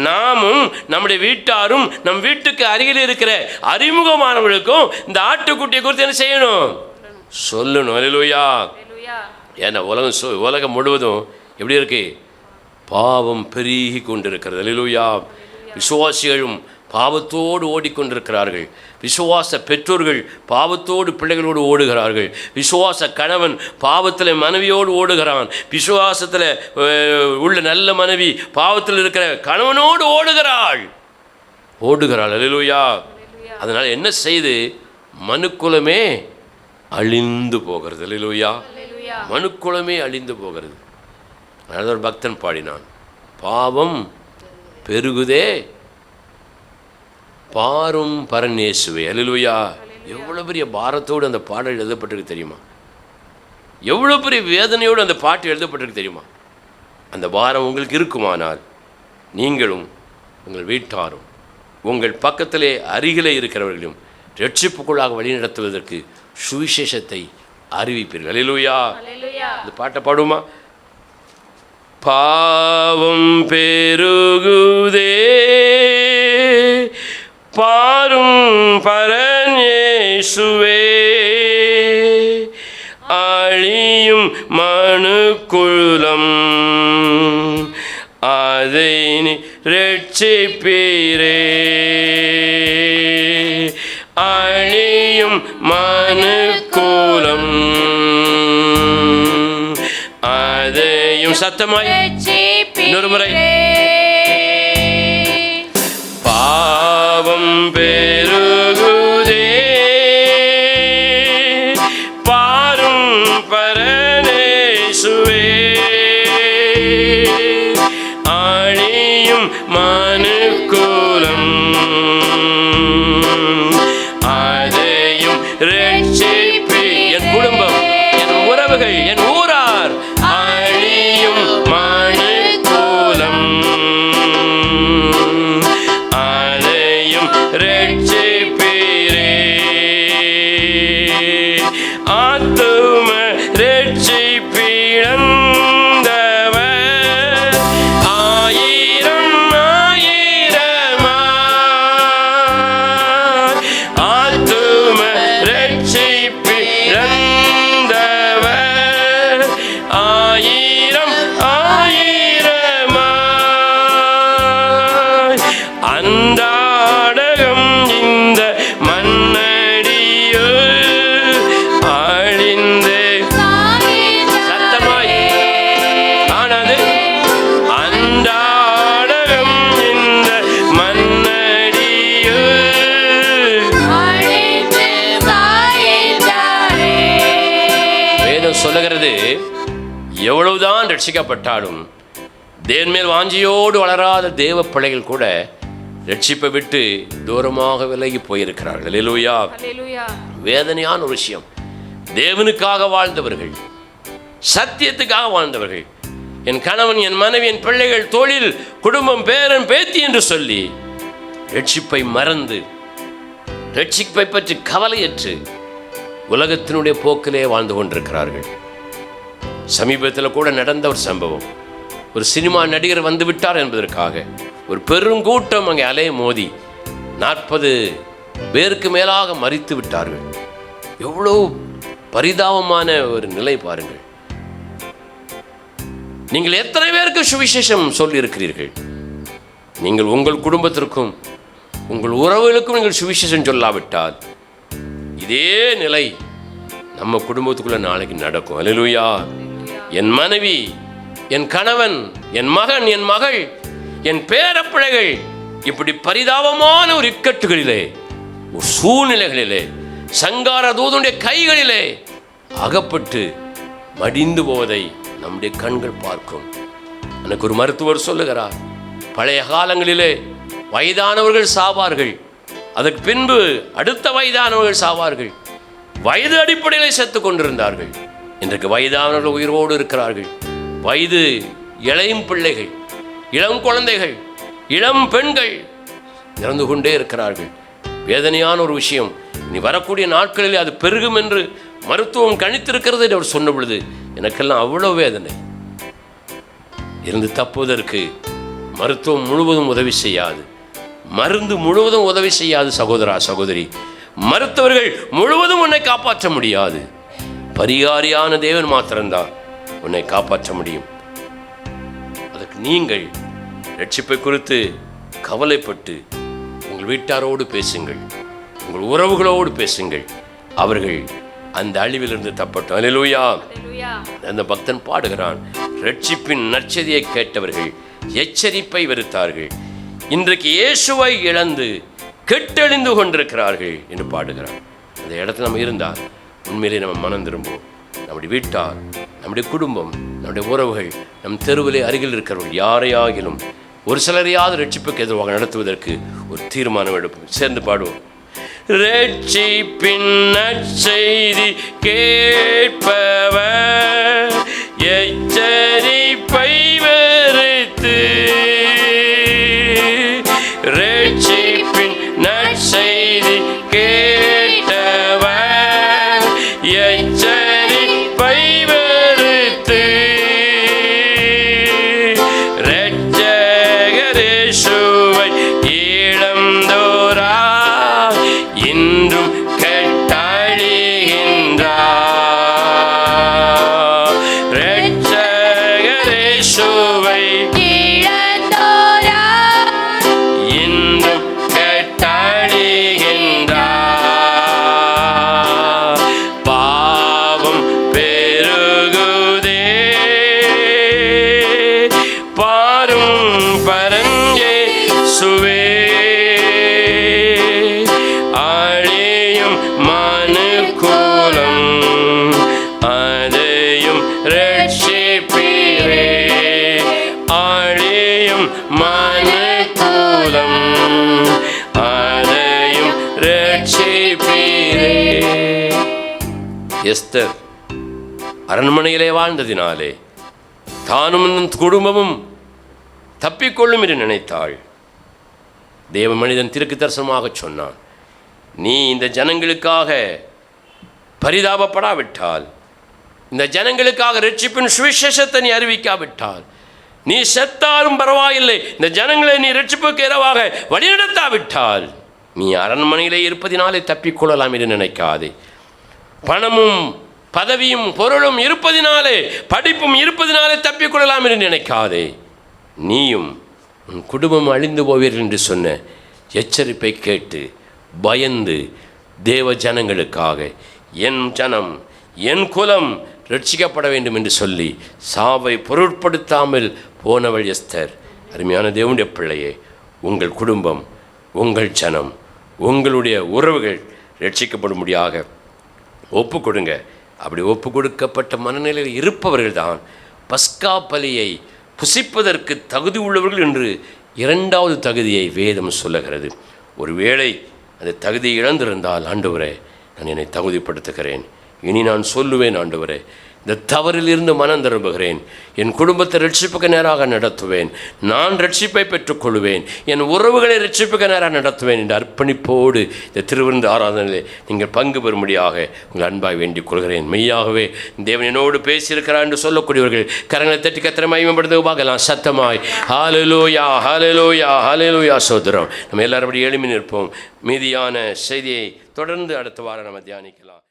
நாமும் நம்முடைய வீட்டாரும் நம் வீட்டுக்கு அருகில் இருக்கிற அறிமுகமானவர்களுக்கும் இந்த ஆட்டுக்குட்டியை குறித்து என்ன செய்யணும்? சொல்லணும். அல்லேலூயா. ஏன்னா உலகம் முழுவதும் எப்படி இருக்கு? பாவம் பெருகி கொண்டிருக்கிறது. அல்லேலூயா. விசுவாசிகளும் பாவத்தோடு ஓடிக்கொண்டிருக்கிறார்கள். விசுவாச பெற்றோர்கள் பாவத்தோடு பிள்ளைகளோடு ஓடுகிறார்கள். விசுவாச கணவன் பாவத்தில் மனைவியோடு ஓடுகிறான். விசுவாசத்தில் உள்ள நல்ல மனைவி பாவத்தில் இருக்கிற கணவனோடு ஓடுகிறாள். அல்லேலூயா. அதனால் என்ன செய்து மனுக்குலமே அழிந்து போகிறது. அல்லேலூயா. மனுக்குலமே அழிந்து போகிறது. அதனால் ஒரு பக்தன் பாடினான், பாவம் பெருகுதே பாரும் பரநேசுவே. அல்லேலூயா. எவ்வளோ பெரிய பாரத்தோடு அந்த பாடல் எழுதப்பட்டிருக்கு தெரியுமா? எவ்வளோ பெரிய வேதனையோடு அந்த பாட்டு எழுதப்பட்டிருக்கு தெரியுமா? அந்த பாரம் உங்களுக்கு இருக்குமானால் நீங்களும் உங்கள் வீட்டாரும் உங்கள் பக்கத்திலே அருகிலே இருக்கிறவர்களும் ரட்சிப்புக்குள்ளாக வழிநடத்துவதற்கு சுவிசேஷத்தை அறிவிப்பீர்கள். அல்லேலூயா. இந்த பாட்டை பாடுமா? பாவம் பெருகுதே பாரும் பரநேசுவே அழியும் மனுக்குலம் அதை நீ ரட்சிப்பீரே. அழியும் மனுக்குலம் அதையும் சத்தமாய் இன்னொரு முறை. பாவம் பெருகுதே பாரும் பரனேசுவே. அழியும் மனுக்குலம் அதையும் ரட்சிப்பி. என் குடும்பம், என் உறவுகள், என் ஊரார் அழியும் மனுக்குலம் அதையும் ரட்சிப்பீரே. ஆத்தும ரட்சிப்பிழந்தவர் ஆயிரம் ஆயிரமாய். ஆத்தும ரட்சிப்பிழந்தவர் ஆயிரம் ஆயிரமாய். அன்றாடகம் இந்த மண்ணடியோ அழிந்து சத்தமாய் ஆனது. அன்றாடகம் இந்த மண்ணடியோ வேதம் சொல்லுகிறது, எவ்வளவுதான் ரட்சிக்கப்பட்டாலும் தேவன் மேல் வாஞ்சியோடு வளராத தேவ பிள்ளைகள் கூட ரட்சிப்பை விட்டு தூரமாக விலகி போயிருக்கிறார்கள். அல்லேலூயா. வேதனையான ஒரு விஷயம். தேவனுக்காக வாழ்ந்தவர்கள், சத்தியத்துக்காக வாழ்ந்தவர்கள், என் கணவன், என் மனைவி, என் பிள்ளைகள், தொழில், குடும்பம், பேரன், பேத்தி என்று சொல்லி ரட்சிப்பை மறந்து, ரட்சிப்பை பற்றி கவலையற்று உலகத்தினுடைய போக்கிலே வாழ்ந்து கொண்டிருக்கிறார்கள். சமீபத்தில் கூட நடந்த ஒரு சம்பவம். ஒரு சினிமா நடிகர் வந்து விட்டார் என்பதற்காக ஒரு பெருங்கூட்டம் அங்கே அலைய மோதி 40 பேருக்கு மேலாக மரித்து விட்டார்கள். எவ்வளோ பரிதாபமான ஒரு நிலை பாருங்கள். நீங்கள் எத்தனை பேருக்கு சுவிசேஷம் சொல்லியிருக்கிறீர்கள்? நீங்கள் உங்கள் குடும்பத்திற்கும் உங்கள் உறவுகளுக்கும் நீங்கள் சுவிசேஷம் சொல்லாவிட்டால் இதே நிலை நம்ம குடும்பத்துக்குள்ள நாளைக்கு நடக்கும். அல்லேலூயா. என் மனைவி, என் கணவன், என் மகன், என் மகள், என் பேரப்பிள்ளைகள் இப்படி பரிதாபமான ஒரு இக்கட்டுகளிலே, ஒரு சூழ்நிலைகளிலே, சங்கார தூதனுடைய கைகளிலே அகப்பட்டு மடிந்து போவதை நம்முடைய கண்கள் பார்க்கும். எனக்கு ஒரு மருத்துவர் சொல்லுகிறார், பழைய காலங்களிலே வயதானவர்கள் சாவார்கள், அதற்கு பின்பு அடுத்த வயதானவர்கள் சாவார்கள். வயது அடிப்படையில் செத்து கொண்டிருந்தார்கள். இன்றைக்கு வயதானவர்கள் உயிரோடு இருக்கிறார்கள். வயது இளையும் பிள்ளைகள், இளம் குழந்தைகள், இளம் பெண்கள் இறந்து கொண்டே இருக்கிறார்கள். வேதனையான ஒரு விஷயம். இனி வரக்கூடிய நாட்களில் அது பெருகும் என்று மருத்துவம் கணித்திருக்கிறது என்று அவர் சொன்ன பொழுது எனக்கெல்லாம் அவ்வளோ வேதனை. இருந்து தப்புவதற்கு மருத்துவம் முழுவதும் உதவி செய்யாது, மருந்து முழுவதும் உதவி செய்யாது. சகோதரா, சகோதரி, மருத்துவர்கள் முழுவதும் உன்னை காப்பாற்ற முடியாது. பரிகாரியான தேவன் மாத்திரம்தான் உன்னை காப்பாற்ற முடியும். அதற்கு நீங்கள் ரட்சிப்பை குறித்து கவலைப்பட்டு உங்கள் வீட்டாரோடு பேசுங்கள், உங்கள் உறவுகளோடு பேசுங்கள். அவர்கள் அந்த அழிவிலிருந்து தப்பட்டும். அல்லேலூயா. அந்த பக்தன் பாடுகிறான், ரட்சிப்பின் நற்செய்தியை கேட்டவர்கள் எச்சரிப்பை வெறுத்தார்கள், இன்றைக்கு இயேசுவை இழந்து கெட்டெழிந்து கொண்டிருக்கிறார்கள் என்று பாடுகிறான். அந்த இடத்துல நம்ம இருந்தால் உண்மையிலே நம்ம மனம் திரும்புவோம். நம்முடைய வீட்டார், நம்முடைய குடும்பம், நம்முடைய உறவுகள், நம் தெருவிலே அருகில் இருக்கிறவர்கள் யாரையாகிலும் ஒரு சிலரையாவது ரட்சிப்புக்கு எதிராக நடத்துவதற்கு ஒரு தீர்மானம் எடுப்போம். சேர்ந்து பாடுவோம். ரட்சிப்பின் நற்செய்தி கேட்பவர் எச்சரிப்பை வெறுத்து, ரட்சிப்பின் நற்செய்தி கேட்டவர் எச்சரிப்பை வெறுத்து, இரட்சகரேசுவை இழந்தோரா இன்றும் கெட்டழிகின்றார். எஸ்தர் அரண்மனையிலே வாழ்ந்ததினாலே தானும் குடும்பமும் தப்பிக்கொள்ளும் என்று நினைத்தாள். தேவ மனிதன் திருக்கு தரிசனமாக சொன்னான், நீ இந்த ஜனங்களுக்காக பரிதாபப்படாவிட்டால், இந்த ஜனங்களுக்காக ரட்சிப்பின் சுவிசேஷத்தை நீ அறிவிக்காவிட்டால், நீ செத்தாலும் பரவாயில்லை, இந்த ஜனங்களை நீ ரட்சிப்புக்கு ஏறவாக வழிநடத்தாவிட்டால் நீ அரண்மனையிலே இருப்பதினாலே தப்பிக்கொள்ளலாம் என்று நினைக்காதே. பணமும் பதவியும் பொருளும் இருப்பதினாலே, படிப்பும் இருப்பதினாலே தப்பிக்கொள்ளலாம் என்று நினைக்காதே. நீயும் உன் குடும்பம் அழிந்து போவீர்கள் என்று சொன்ன எச்சரிப்பை கேட்டு பயந்து தேவ ஜனங்களுக்காக என் ஜனம் என் குலம் ரட்சிக்கப்பட வேண்டும் என்று சொல்லி சாவை பொருட்படுத்தாமல் போனவள் எஸ்தர். அருமையான தேவனுடைய பிள்ளையே, உங்கள் குடும்பம், உங்கள் ஜனம், உங்களுடைய உறவுகள் ரட்சிக்கப்படும்படியாக ஒப்பு கொடுங்க. அப்படி ஒப்பு கொடுக்கப்பட்ட மனநிலையில் இருப்பவர்கள் தான் பஸ்கா பலியை புசிப்பதற்கு தகுதி உள்ளவர்கள் என்று இரண்டாவது தகுதியை வேதம் சொல்லுகிறது. ஒருவேளை அந்த தகுதியை இழந்திருந்தால், ஆண்டவரே நான் என்னை தகுதிப்படுத்துகிறேன், இனி நான் சொல்லுவேன், ஆண்டவரே இந்த தவறிலிருந்து மனம் திரும்புகிறேன், என் குடும்பத்தை ரட்சிப்புக்கு நேராக நடத்துவேன், நான் ரட்சிப்பை பெற்றுக்கொள்வேன், என் உறவுகளை ரட்சிப்புக்கு நேராக நடத்துவேன் என்ற அர்ப்பணிப்போடு இந்த திருவிருந்து ஆராதனையில் நீங்கள் பங்கு பெறும்படியாக உங்கள் அன்பாய் வேண்டிக் கொள்கிறேன். மெய்யாகவே தேவன் என்னோடு பேசியிருக்கிறார் என்று சொல்லக்கூடியவர்கள் கரங்களை தட்டி கத்திர மகிமைப்படுத்த பார்க்கலாம் சத்தமாய். ஹல்லேலூயா, ஹல்லேலூயா, ஹல்லேலூயா. சோதரம் நம்ம எல்லாரும் அப்படி எழுப்பி நிற்போம். மீதியான செய்தியை தொடர்ந்து அடுத்த வாரம் நம்ம தியானிக்கலாம்.